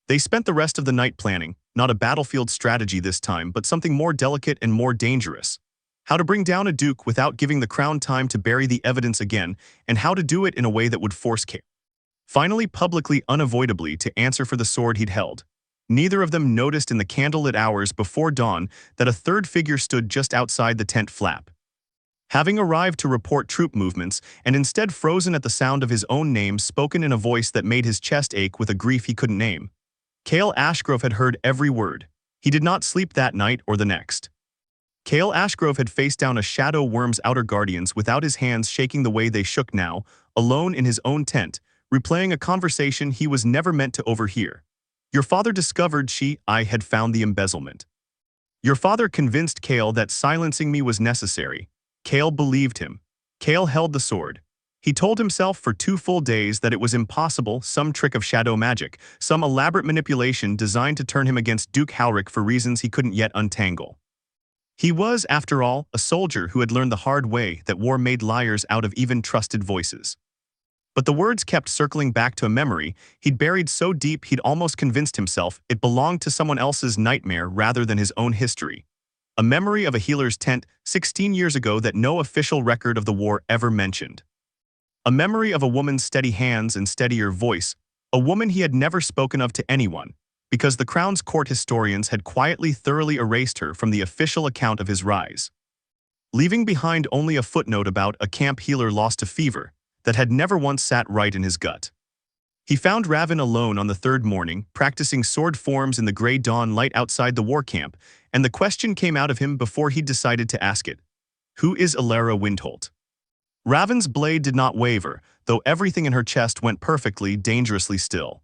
They spent the rest of the night planning, not a battlefield strategy this time, but something more delicate and more dangerous. How to bring down a duke without giving the crown time to bury the evidence again, and how to do it in a way that would force Kale, finally publicly, unavoidably, to answer for the sword he'd held. Neither of them noticed in the candlelit hours before dawn that a third figure stood just outside the tent flap. Having arrived to report troop movements, and instead frozen at the sound of his own name spoken in a voice that made his chest ache with a grief he couldn't name. Cale Ashgrove had heard every word. He did not sleep that night or the next. Cale Ashgrove had faced down a shadow worm's outer guardians without his hands shaking the way they shook now, alone in his own tent, replaying a conversation he was never meant to overhear. Your father discovered I had found the embezzlement. Your father convinced Cale that silencing me was necessary. Cale believed him. Cale held the sword. He told himself for 2 full days that it was impossible, some trick of shadow magic, some elaborate manipulation designed to turn him against Duke Halrich for reasons he couldn't yet untangle. He was, after all, a soldier who had learned the hard way that war made liars out of even trusted voices. But the words kept circling back to a memory he'd buried so deep he'd almost convinced himself it belonged to someone else's nightmare rather than his own history. A memory of a healer's tent 16 years ago that no official record of the war ever mentioned. A memory of a woman's steady hands and steadier voice, a woman he had never spoken of to anyone, because the Crown's court historians had quietly thoroughly erased her from the official account of his rise, leaving behind only a footnote about a camp healer lost to fever that had never once sat right in his gut. He found Raven alone on the third morning, practicing sword forms in the gray dawn light outside the war camp, and the question came out of him before he decided to ask it. Who is Alara Windholt? Raven's blade did not waver, though everything in her chest went perfectly, dangerously still.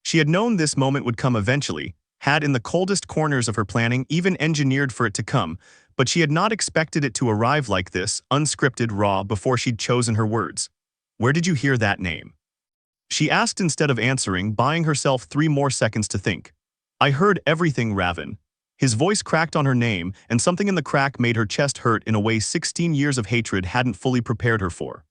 She had known this moment would come eventually, had in the coldest corners of her planning even engineered for it to come, but she had not expected it to arrive like this, unscripted, raw, before she'd chosen her words. Where did you hear that name? She asked instead of answering, buying herself 3 more seconds to think. I heard everything, Raven. His voice cracked on her name, and something in the crack made her chest hurt in a way 16 years of hatred hadn't fully prepared her for.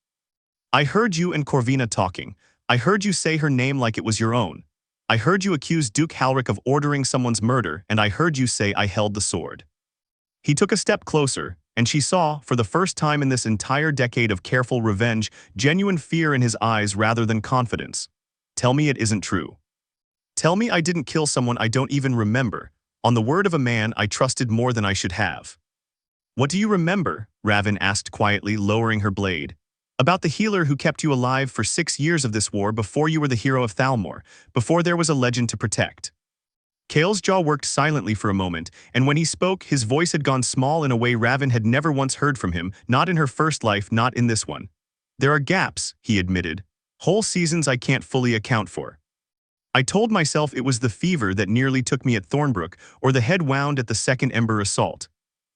I heard you and Corvina talking. I heard you say her name like it was your own. I heard you accuse Duke Halric of ordering someone's murder, and I heard you say I held the sword. He took a step closer, and she saw, for the first time in this entire decade of careful revenge, genuine fear in his eyes rather than confidence. Tell me it isn't true. Tell me I didn't kill someone I don't even remember, on the word of a man I trusted more than I should have. What do you remember? Raven asked quietly, lowering her blade. About the healer who kept you alive for 6 years of this war before you were the hero of Thalmor, before there was a legend to protect. Kale's jaw worked silently for a moment, and when he spoke, his voice had gone small in a way Raven had never once heard from him, not in her first life, not in this one. There are gaps, he admitted. Whole seasons I can't fully account for. I told myself it was the fever that nearly took me at Thornbrook, or the head wound at the second Ember assault.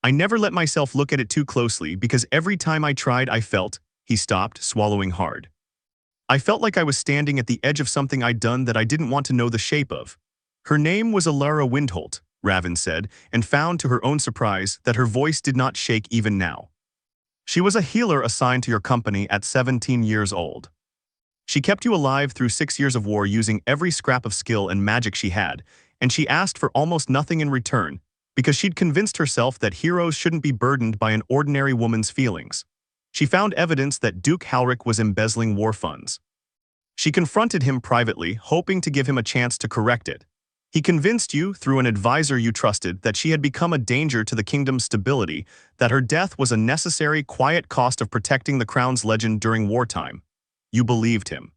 I never let myself look at it too closely because every time I tried I felt. He stopped, swallowing hard. I felt like I was standing at the edge of something I'd done that I didn't want to know the shape of. Her name was Alara Windholt, Raven said, and found to her own surprise that her voice did not shake even now. She was a healer assigned to your company at 17 years old. She kept you alive through 6 years of war using every scrap of skill and magic she had, and she asked for almost nothing in return, because she'd convinced herself that heroes shouldn't be burdened by an ordinary woman's feelings. She found evidence that Duke Halric was embezzling war funds. She confronted him privately, hoping to give him a chance to correct it. He convinced you, through an advisor you trusted, that she had become a danger to the kingdom's stability, that her death was a necessary, quiet cost of protecting the crown's legend during wartime. You believed him.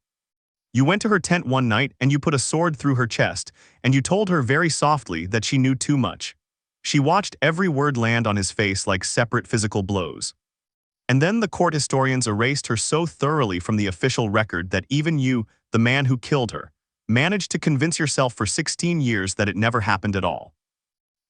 You went to her tent one night and you put a sword through her chest, and you told her very softly that she knew too much. She watched every word land on his face like separate physical blows. And then the court historians erased her so thoroughly from the official record that even you, the man who killed her, managed to convince yourself for 16 years that it never happened at all.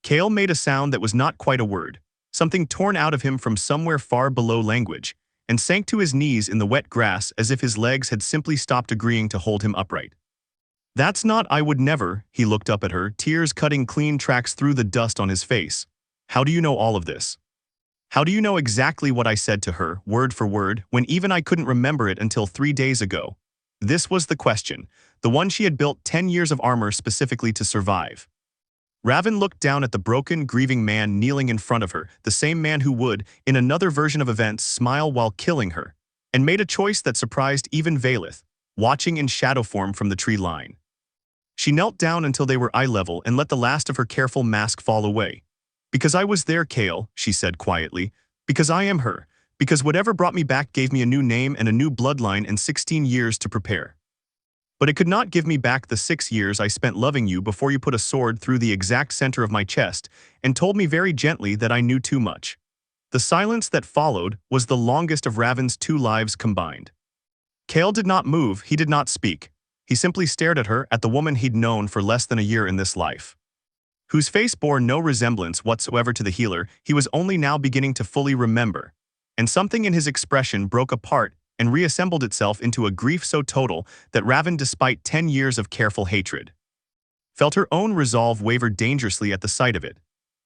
Kale made a sound that was not quite a word, something torn out of him from somewhere far below language, and sank to his knees in the wet grass as if his legs had simply stopped agreeing to hold him upright. That's not I would never, he looked up at her, tears cutting clean tracks through the dust on his face. How do you know all of this? How do you know exactly what I said to her, word for word, when even I couldn't remember it until 3 days ago? This was the question, the one she had built 10 years of armor specifically to survive. Raven looked down at the broken, grieving man kneeling in front of her, the same man who would, in another version of events, smile while killing her, and made a choice that surprised even Valeth, watching in shadow form from the tree line. She knelt down until they were eye level and let the last of her careful mask fall away. Because I was there, Kale, she said quietly. Because I am her. Because whatever brought me back gave me a new name and a new bloodline and 16 years to prepare. But it could not give me back the 6 years I spent loving you before you put a sword through the exact center of my chest and told me very gently that I knew too much. The silence that followed was the longest of Raven's 2 lives combined. Kale did not move, he did not speak. He simply stared at her, at the woman he'd known for less than a year in this life, whose face bore no resemblance whatsoever to the healer he was only now beginning to fully remember, and something in his expression broke apart and reassembled itself into a grief so total that Raven, despite 10 years of careful hatred, felt her own resolve waver dangerously at the sight of it.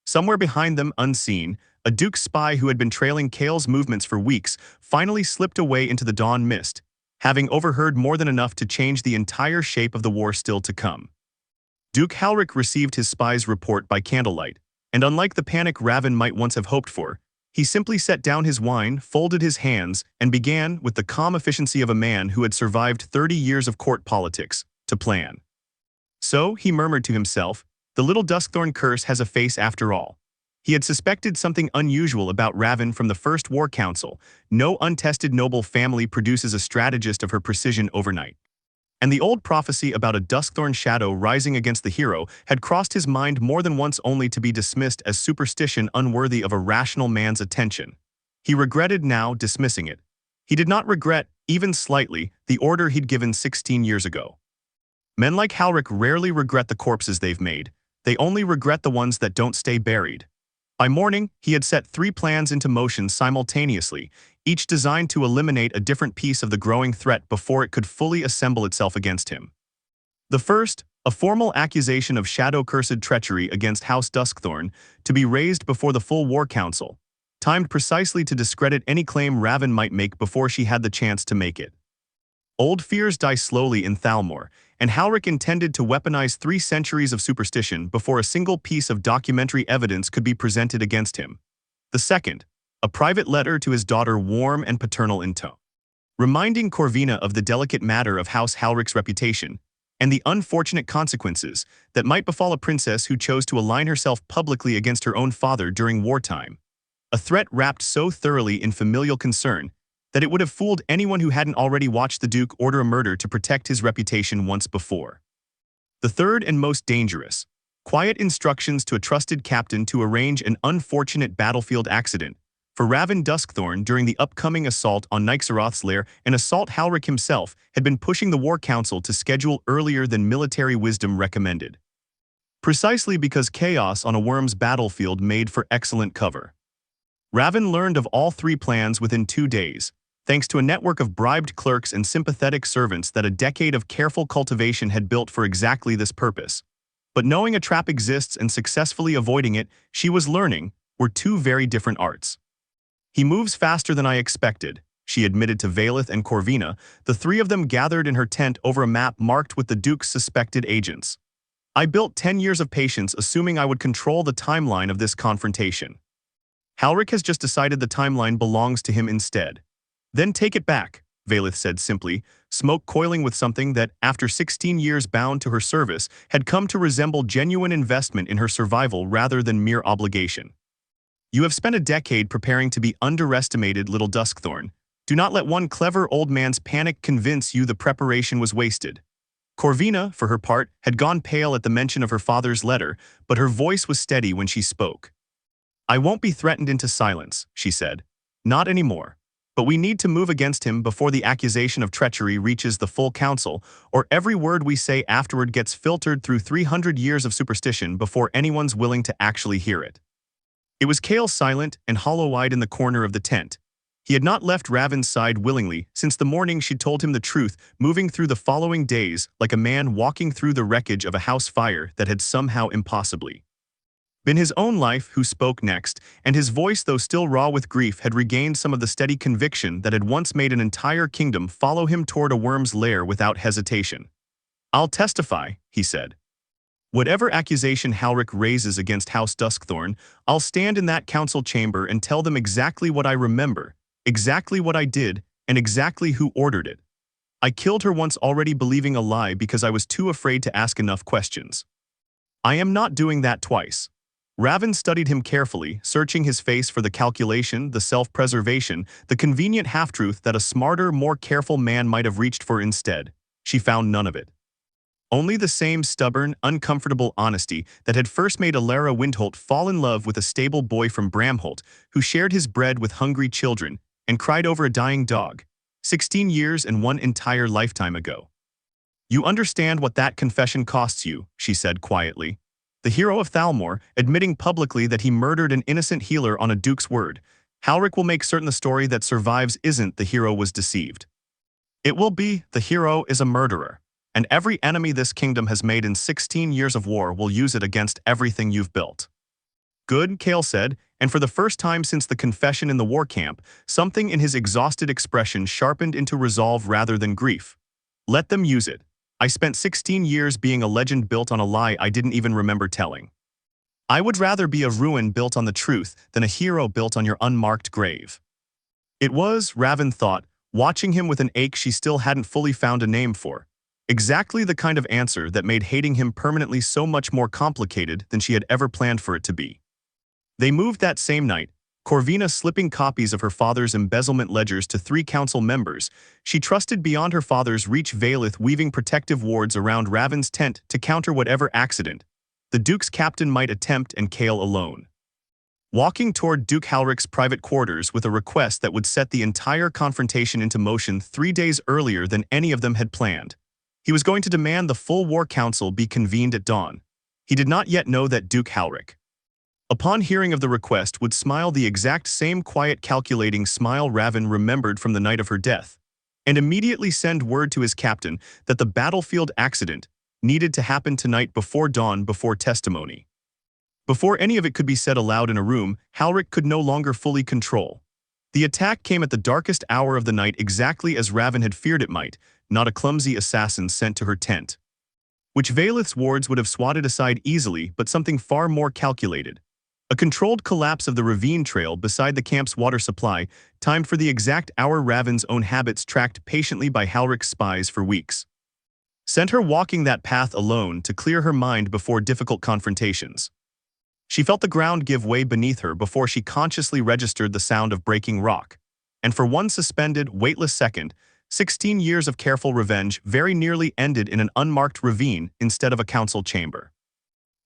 Somewhere behind them, unseen, a Duke spy who had been trailing Kale's movements for weeks finally slipped away into the dawn mist, having overheard more than enough to change the entire shape of the war still to come. Duke Halric received his spy's report by candlelight, and unlike the panic Raven might once have hoped for, he simply set down his wine, folded his hands, and began, with the calm efficiency of a man who had survived 30 years of court politics, to plan. So, he murmured to himself, the little Duskthorn curse has a face after all. He had suspected something unusual about Raven from the First War Council. No untested noble family produces a strategist of her precision overnight. And the old prophecy about a duskthorn shadow rising against the hero had crossed his mind more than once only to be dismissed as superstition unworthy of a rational man's attention. He regretted now dismissing it. He did not regret, even slightly, the order he'd given 16 years ago. Men like Halric rarely regret the corpses they've made. They only regret the ones that don't stay buried. By morning, he had set 3 plans into motion simultaneously, each designed to eliminate a different piece of the growing threat before it could fully assemble itself against him. The first, a formal accusation of shadow-cursed treachery against House Duskthorn, to be raised before the full War Council, timed precisely to discredit any claim Raven might make before she had the chance to make it. Old fears die slowly in Thalmor, and Halric intended to weaponize 3 centuries of superstition before a single piece of documentary evidence could be presented against him. The second, a private letter to his daughter warm and paternal in tone, reminding Corvina of the delicate matter of House Halric's reputation and the unfortunate consequences that might befall a princess who chose to align herself publicly against her own father during wartime. A threat wrapped so thoroughly in familial concern that it would have fooled anyone who hadn't already watched the Duke order a murder to protect his reputation once before. The third and most dangerous, quiet instructions to a trusted captain to arrange an unfortunate battlefield accident for Raven Duskthorn during the upcoming assault on Nyxaroth's lair, an assault Halric himself had been pushing the War Council to schedule earlier than military wisdom recommended. Precisely because chaos on a worm's battlefield made for excellent cover. Raven learned of all 3 plans within 2 days, thanks to a network of bribed clerks and sympathetic servants that a decade of careful cultivation had built for exactly this purpose. But knowing a trap exists and successfully avoiding it, she was learning, were 2 very different arts. He moves faster than I expected, she admitted to Valeth and Corvina, the 3 of them gathered in her tent over a map marked with the Duke's suspected agents. I built 10 years of patience assuming I would control the timeline of this confrontation. Halric has just decided the timeline belongs to him instead. Then take it back, Valeth said simply, smoke coiling with something that, after 16 years bound to her service, had come to resemble genuine investment in her survival rather than mere obligation. You have spent a decade preparing to be underestimated, little Duskthorn. Do not let one clever old man's panic convince you the preparation was wasted. Corvina, for her part, had gone pale at the mention of her father's letter, but her voice was steady when she spoke. I won't be threatened into silence, she said. Not anymore. But we need to move against him before the accusation of treachery reaches the full council, or every word we say afterward gets filtered through 300 years of superstition before anyone's willing to actually hear it. It was Kale silent and hollow-eyed in the corner of the tent. He had not left Raven's side willingly since the morning she'd told him the truth, moving through the following days like a man walking through the wreckage of a house fire that had somehow impossibly been his own life who spoke next, and his voice, though still raw with grief, had regained some of the steady conviction that had once made an entire kingdom follow him toward a worm's lair without hesitation. I'll testify, he said. Whatever accusation Halric raises against House Duskthorn, I'll stand in that council chamber and tell them exactly what I remember, exactly what I did, and exactly who ordered it. I killed her once already believing a lie because I was too afraid to ask enough questions. I am not doing that twice. Raven studied him carefully, searching his face for the calculation, the self-preservation, the convenient half-truth that a smarter, more careful man might have reached for instead. She found none of it. Only the same stubborn, uncomfortable honesty that had first made Alara Windholt fall in love with a stable boy from Bramholt, who shared his bread with hungry children and cried over a dying dog, 16 years and 1 entire lifetime ago. You understand what that confession costs you, she said quietly. The hero of Thalmor, admitting publicly that he murdered an innocent healer on a duke's word. Halric will make certain the story that survives isn't the hero was deceived. It will be the hero is a murderer, and every enemy this kingdom has made in 16 years of war will use it against everything you've built. Good, Kale said, and for the first time since the confession in the war camp, something in his exhausted expression sharpened into resolve rather than grief. Let them use it. I spent 16 years being a legend built on a lie I didn't even remember telling. I would rather be a ruin built on the truth than a hero built on your unmarked grave. It was, Raven thought, watching him with an ache she still hadn't fully found a name for, exactly the kind of answer that made hating him permanently so much more complicated than she had ever planned for it to be. They moved that same night, Corvina slipping copies of her father's embezzlement ledgers to 3 council members. She trusted beyond her father's reach Vaelith weaving protective wards around Raven's tent to counter whatever accident the Duke's captain might attempt and Cale alone. Walking toward Duke Halrich's private quarters with a request that would set the entire confrontation into motion 3 days earlier than any of them had planned. He was going to demand the full war council be convened at dawn. He did not yet know that Duke Halrich, upon hearing of the request, would smile the exact same quiet calculating smile Raven remembered from the night of her death, and immediately send word to his captain that the battlefield accident needed to happen tonight before dawn before testimony. Before any of it could be said aloud in a room, Halrich could no longer fully control. The attack came at the darkest hour of the night exactly as Raven had feared it might, not a clumsy assassin sent to her tent, which Vaelith's wards would have swatted aside easily, but something far more calculated. A controlled collapse of the ravine trail beside the camp's water supply, timed for the exact hour Raven's own habits tracked patiently by Halrich's spies for weeks, sent her walking that path alone to clear her mind before difficult confrontations. She felt the ground give way beneath her before she consciously registered the sound of breaking rock, and for one suspended, weightless second, 16 years of careful revenge very nearly ended in an unmarked ravine instead of a council chamber.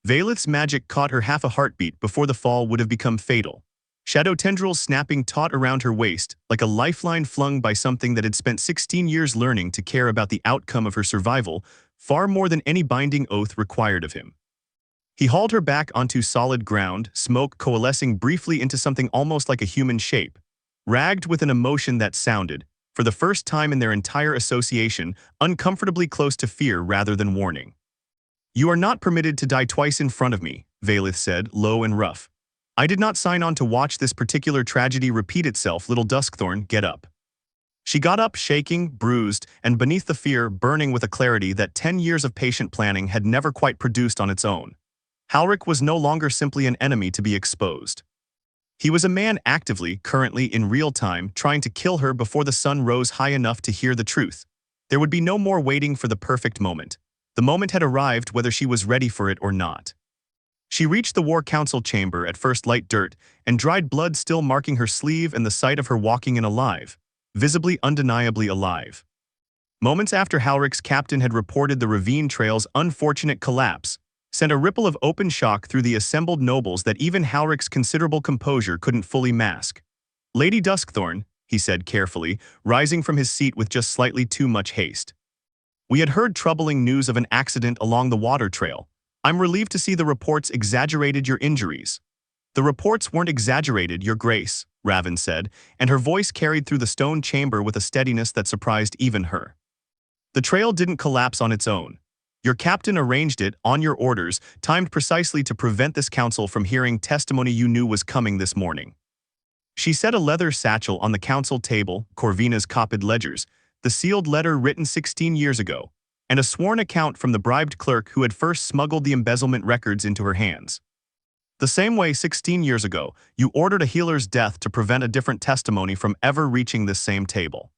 Vaelith's magic caught her half a heartbeat before the fall would have become fatal. Shadow tendrils snapping taut around her waist, like a lifeline flung by something that had spent 16 years learning to care about the outcome of her survival far more than any binding oath required of him. He hauled her back onto solid ground, smoke coalescing briefly into something almost like a human shape, ragged with an emotion that sounded, for the first time in their entire association, uncomfortably close to fear rather than warning. "You are not permitted to die twice in front of me," Vaelith said, low and rough. "I did not sign on to watch this particular tragedy repeat itself, little Duskthorn, get up." She got up, shaking, bruised, and beneath the fear burning with a clarity that 10 years of patient planning had never quite produced on its own. Halrich was no longer simply an enemy to be exposed. He was a man actively, currently, in real time, trying to kill her before the sun rose high enough to hear the truth. There would be no more waiting for the perfect moment. The moment had arrived whether she was ready for it or not. She reached the War Council chamber at first light dirt, and dried blood still marking her sleeve and the sight of her walking in alive, visibly undeniably alive. Moments after Halrich's captain had reported the ravine trail's unfortunate collapse, sent a ripple of open shock through the assembled nobles that even Halrich's considerable composure couldn't fully mask. "Lady Duskthorn," he said carefully, rising from his seat with just slightly too much haste. "We had heard troubling news of an accident along the water trail. I'm relieved to see the reports exaggerated your injuries." "The reports weren't exaggerated, Your Grace," Raven said, and her voice carried through the stone chamber with a steadiness that surprised even her. "The trail didn't collapse on its own. Your captain arranged it, on your orders, timed precisely to prevent this council from hearing testimony you knew was coming this morning." She set a leather satchel on the council table, Corvina's copied ledgers, the sealed letter written 16 years ago, and a sworn account from the bribed clerk who had first smuggled the embezzlement records into her hands. "The same way 16 years ago, you ordered a healer's death to prevent a different testimony from ever reaching this same table."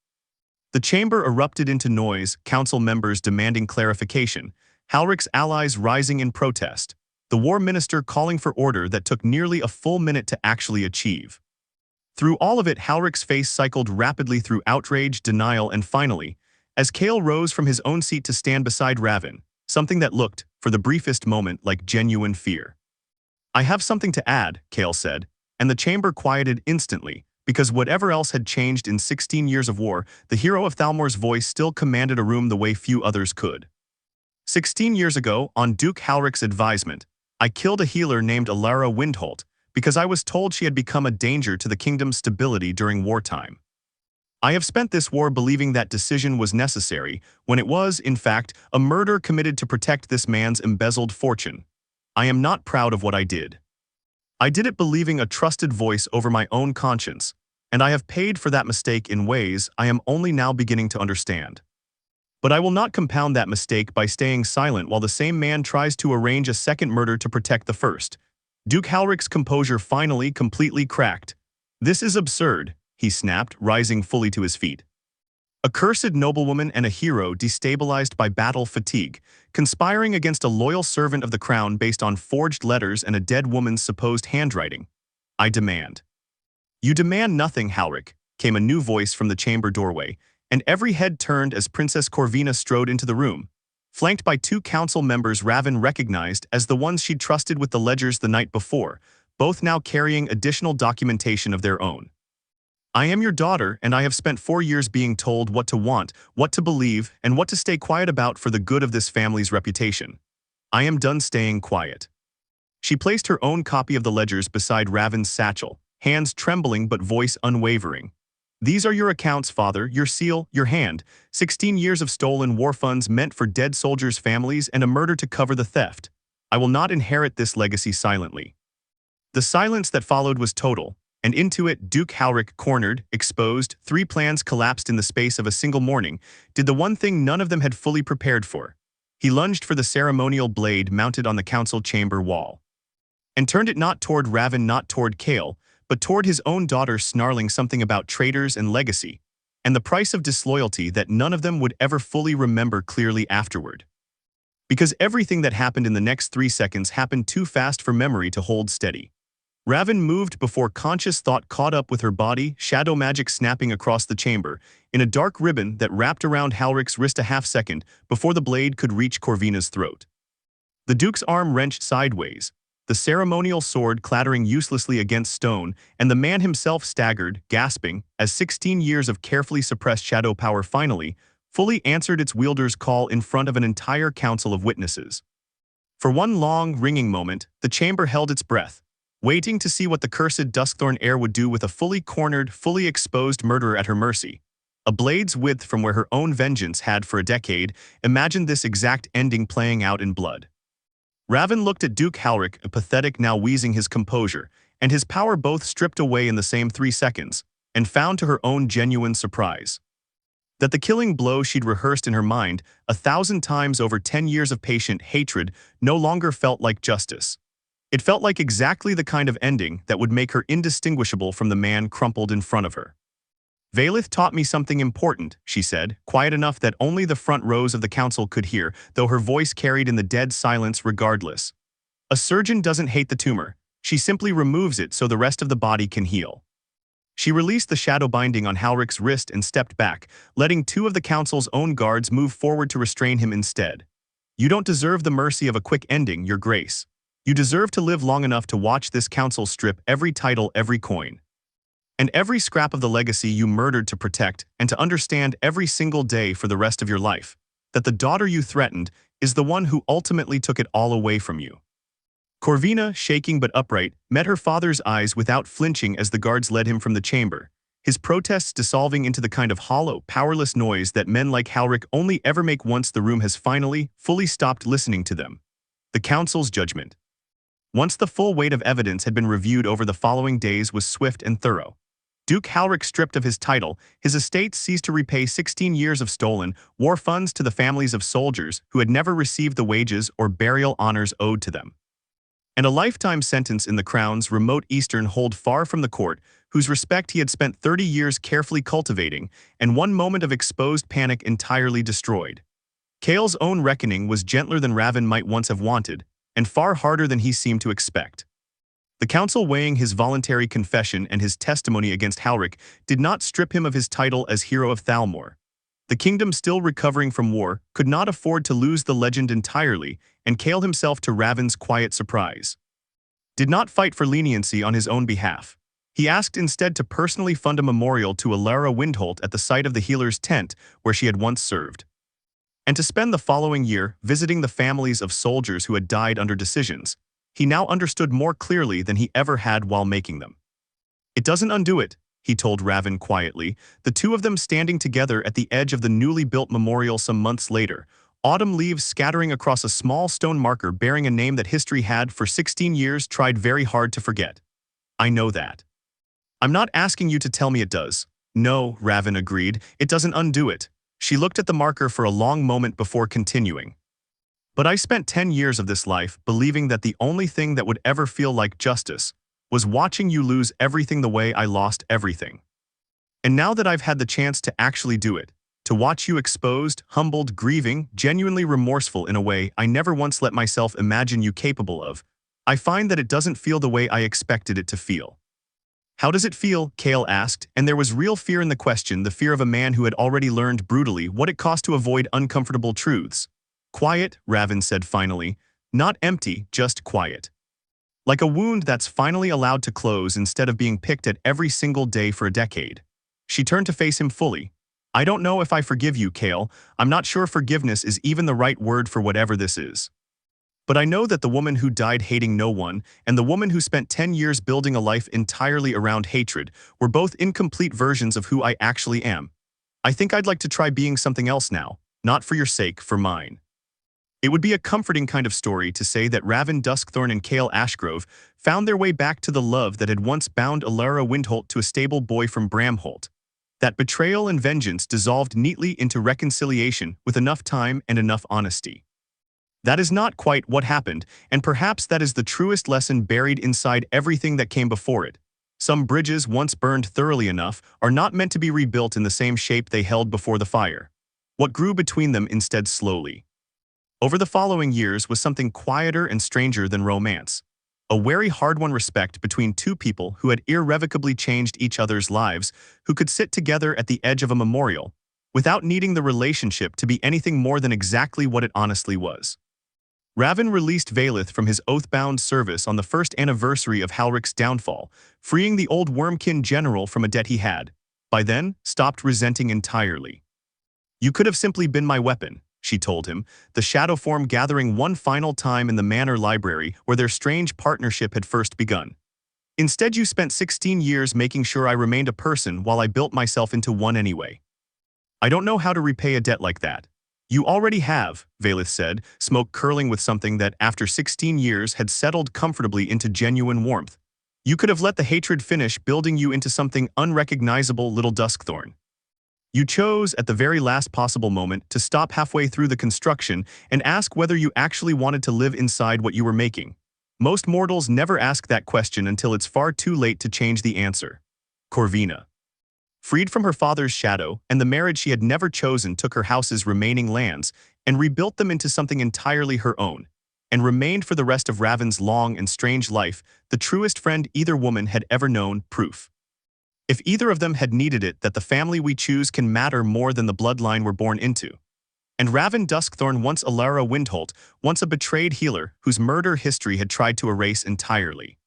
The chamber erupted into noise, council members demanding clarification, Halrich's allies rising in protest, the war minister calling for order that took nearly a full minute to actually achieve. Through all of it, Halrich's face cycled rapidly through outrage, denial, and finally, as Cale rose from his own seat to stand beside Raven, something that looked, for the briefest moment, like genuine fear. "I have something to add," Cale said, and the chamber quieted instantly, because whatever else had changed in 16 years of war, the hero of Thalmor's voice still commanded a room the way few others could. 16 years ago, on Duke Halrich's advisement, I killed a healer named Alara Windholt, because I was told she had become a danger to the kingdom's stability during wartime. I have spent this war believing that decision was necessary, when it was, in fact, a murder committed to protect this man's embezzled fortune. I am not proud of what I did. I did it believing a trusted voice over my own conscience, and I have paid for that mistake in ways I am only now beginning to understand. But I will not compound that mistake by staying silent while the same man tries to arrange a second murder to protect the first." Duke Halrich's composure finally completely cracked. "This is absurd," he snapped, rising fully to his feet. "A cursed noblewoman and a hero destabilized by battle fatigue, conspiring against a loyal servant of the crown based on forged letters and a dead woman's supposed handwriting. I demand "You demand nothing, Halric," came a new voice from the chamber doorway, and every head turned as Princess Corvina strode into the room. Flanked by two council members Raven recognized as the ones she'd trusted with the ledgers the night before, both now carrying additional documentation of their own. "I am your daughter, and I have spent 4 years being told what to want, what to believe, and what to stay quiet about for the good of this family's reputation. I am done staying quiet." She placed her own copy of the ledgers beside Raven's satchel, hands trembling but voice unwavering. "These are your accounts, father, your seal, your hand. 16 years of stolen war funds meant for dead soldiers' families and a murder to cover the theft. I will not inherit this legacy silently." The silence that followed was total, and into it Duke Halric, cornered, exposed, 3 plans collapsed in the space of a single morning, did the one thing none of them had fully prepared for. He lunged for the ceremonial blade mounted on the council chamber wall, and turned it not toward Raven, not toward Kale, but toward his own daughter, snarling something about traitors and legacy, and the price of disloyalty that none of them would ever fully remember clearly afterward. Because everything that happened in the next 3 seconds happened too fast for memory to hold steady. Raven moved before conscious thought caught up with her body, shadow magic snapping across the chamber, in a dark ribbon that wrapped around Halric's wrist a half-second before the blade could reach Corvina's throat. The Duke's arm wrenched sideways, the ceremonial sword clattering uselessly against stone, and the man himself staggered, gasping, as 16 years of carefully suppressed shadow power finally, fully answered its wielder's call in front of an entire council of witnesses. For one long, ringing moment, the chamber held its breath, waiting to see what the cursed Duskthorn heir would do with a fully cornered, fully exposed murderer at her mercy. A blade's width from where her own vengeance had for a decade imagined this exact ending playing out in blood. Raven looked at Duke Halric, pathetic, now wheezing his composure, and his power both stripped away in the same 3 seconds, and found to her own genuine surprise that the killing blow she'd rehearsed in her mind 1,000 times over 10 years of patient hatred no longer felt like justice. It felt like exactly the kind of ending that would make her indistinguishable from the man crumpled in front of her. "Valith taught me something important," she said, quiet enough that only the front rows of the council could hear, though her voice carried in the dead silence regardless. "A surgeon doesn't hate the tumor. She simply removes it so the rest of the body can heal." She released the shadow binding on Halric's wrist and stepped back, letting 2 of the council's own guards move forward to restrain him instead. "You don't deserve the mercy of a quick ending, Your Grace. You deserve to live long enough to watch this council strip every title, every coin, and every scrap of the legacy you murdered to protect, and to understand every single day for the rest of your life that the daughter you threatened is the one who ultimately took it all away from you." Corvina, shaking but upright, met her father's eyes without flinching as the guards led him from the chamber, his protests dissolving into the kind of hollow, powerless noise that men like Halric only ever make once the room has finally, fully stopped listening to them. The council's judgment, once the full weight of evidence had been reviewed over the following days, was swift and thorough. Duke Halric stripped of his title, his estate ceased to repay 16 years of stolen war funds to the families of soldiers who had never received the wages or burial honors owed to them, and a lifetime sentence in the Crown's remote eastern hold far from the court, whose respect he had spent 30 years carefully cultivating, and one moment of exposed panic entirely destroyed. Kale's own reckoning was gentler than Raven might once have wanted, and far harder than he seemed to expect. The council, weighing his voluntary confession and his testimony against Halric, did not strip him of his title as Hero of Thalmor. The kingdom, still recovering from war, could not afford to lose the legend entirely, and Kale himself, to Raven's quiet surprise, did not fight for leniency on his own behalf. He asked instead to personally fund a memorial to Alara Windholt at the site of the healer's tent where she had once served, and to spend the following year visiting the families of soldiers who had died under decisions he now understood more clearly than he ever had while making them. "It doesn't undo it," he told Raven quietly, the 2 of them standing together at the edge of the newly built memorial some months later, autumn leaves scattering across a small stone marker bearing a name that history had for 16 years tried very hard to forget. "I know that. I'm not asking you to tell me it does." "No," Raven agreed, "it doesn't undo it." She looked at the marker for a long moment before continuing. "But I spent 10 years of this life believing that the only thing that would ever feel like justice was watching you lose everything the way I lost everything. And now that I've had the chance to actually do it, to watch you exposed, humbled, grieving, genuinely remorseful in a way I never once let myself imagine you capable of, I find that it doesn't feel the way I expected it to feel." How does it feel? Kale asked, and there was real fear in the question, the fear of a man who had already learned brutally what it cost to avoid uncomfortable truths. Quiet, Raven said finally. Not empty, just quiet. Like a wound that's finally allowed to close instead of being picked at every single day for a decade. She turned to face him fully. I don't know if I forgive you, Kale. I'm not sure forgiveness is even the right word for whatever this is. But I know that the woman who died hating no one and the woman who spent 10 years building a life entirely around hatred were both incomplete versions of who I actually am. I think I'd like to try being something else now, not for your sake, for mine. It would be a comforting kind of story to say that Raven Duskthorn and Kale Ashgrove found their way back to the love that had once bound Alara Windholt to a stable boy from Bramholt. That betrayal and vengeance dissolved neatly into reconciliation with enough time and enough honesty. That is not quite what happened, and perhaps that is the truest lesson buried inside everything that came before it. Some bridges once burned thoroughly enough are not meant to be rebuilt in the same shape they held before the fire. What grew between them instead slowly. Over the following years was something quieter and stranger than romance. A very hard-won respect between two people who had irrevocably changed each other's lives, who could sit together at the edge of a memorial, without needing the relationship to be anything more than exactly what it honestly was. Raven released Valeth from his oath-bound service on the first anniversary of Halrich's downfall, freeing the old Wormkin general from a debt he had, by then, stopped resenting entirely. You could have simply been my weapon, she told him, the shadow form gathering one final time in the manor library where their strange partnership had first begun. Instead, you spent 16 years making sure I remained a person while I built myself into one anyway. I don't know how to repay a debt like that. You already have, Valeth said, smoke curling with something that, after 16 years, had settled comfortably into genuine warmth. You could have let the hatred finish building you into something unrecognizable, little Duskthorn. You chose, at the very last possible moment, to stop halfway through the construction and ask whether you actually wanted to live inside what you were making. Most mortals never ask that question until it's far too late to change the answer. Corvina. Freed from her father's shadow and the marriage she had never chosen, took her house's remaining lands and rebuilt them into something entirely her own, and remained for the rest of Raven's long and strange life the truest friend either woman had ever known, proof. If either of them had needed it, that the family we choose can matter more than the bloodline we're born into. And Raven Duskthorn, once Alara Windholt, once a betrayed healer whose murder history had tried to erase entirely,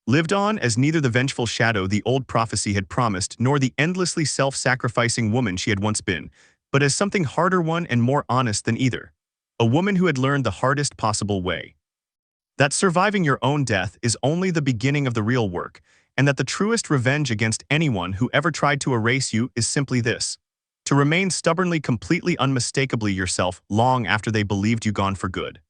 lived on as neither the vengeful shadow the old prophecy had promised nor the endlessly self-sacrificing woman she had once been, but as something harder won and more honest than either. A woman who had learned the hardest possible way. That surviving your own death is only the beginning of the real work, and that the truest revenge against anyone who ever tried to erase you is simply this: to remain stubbornly, completely, unmistakably yourself long after they believed you gone for good.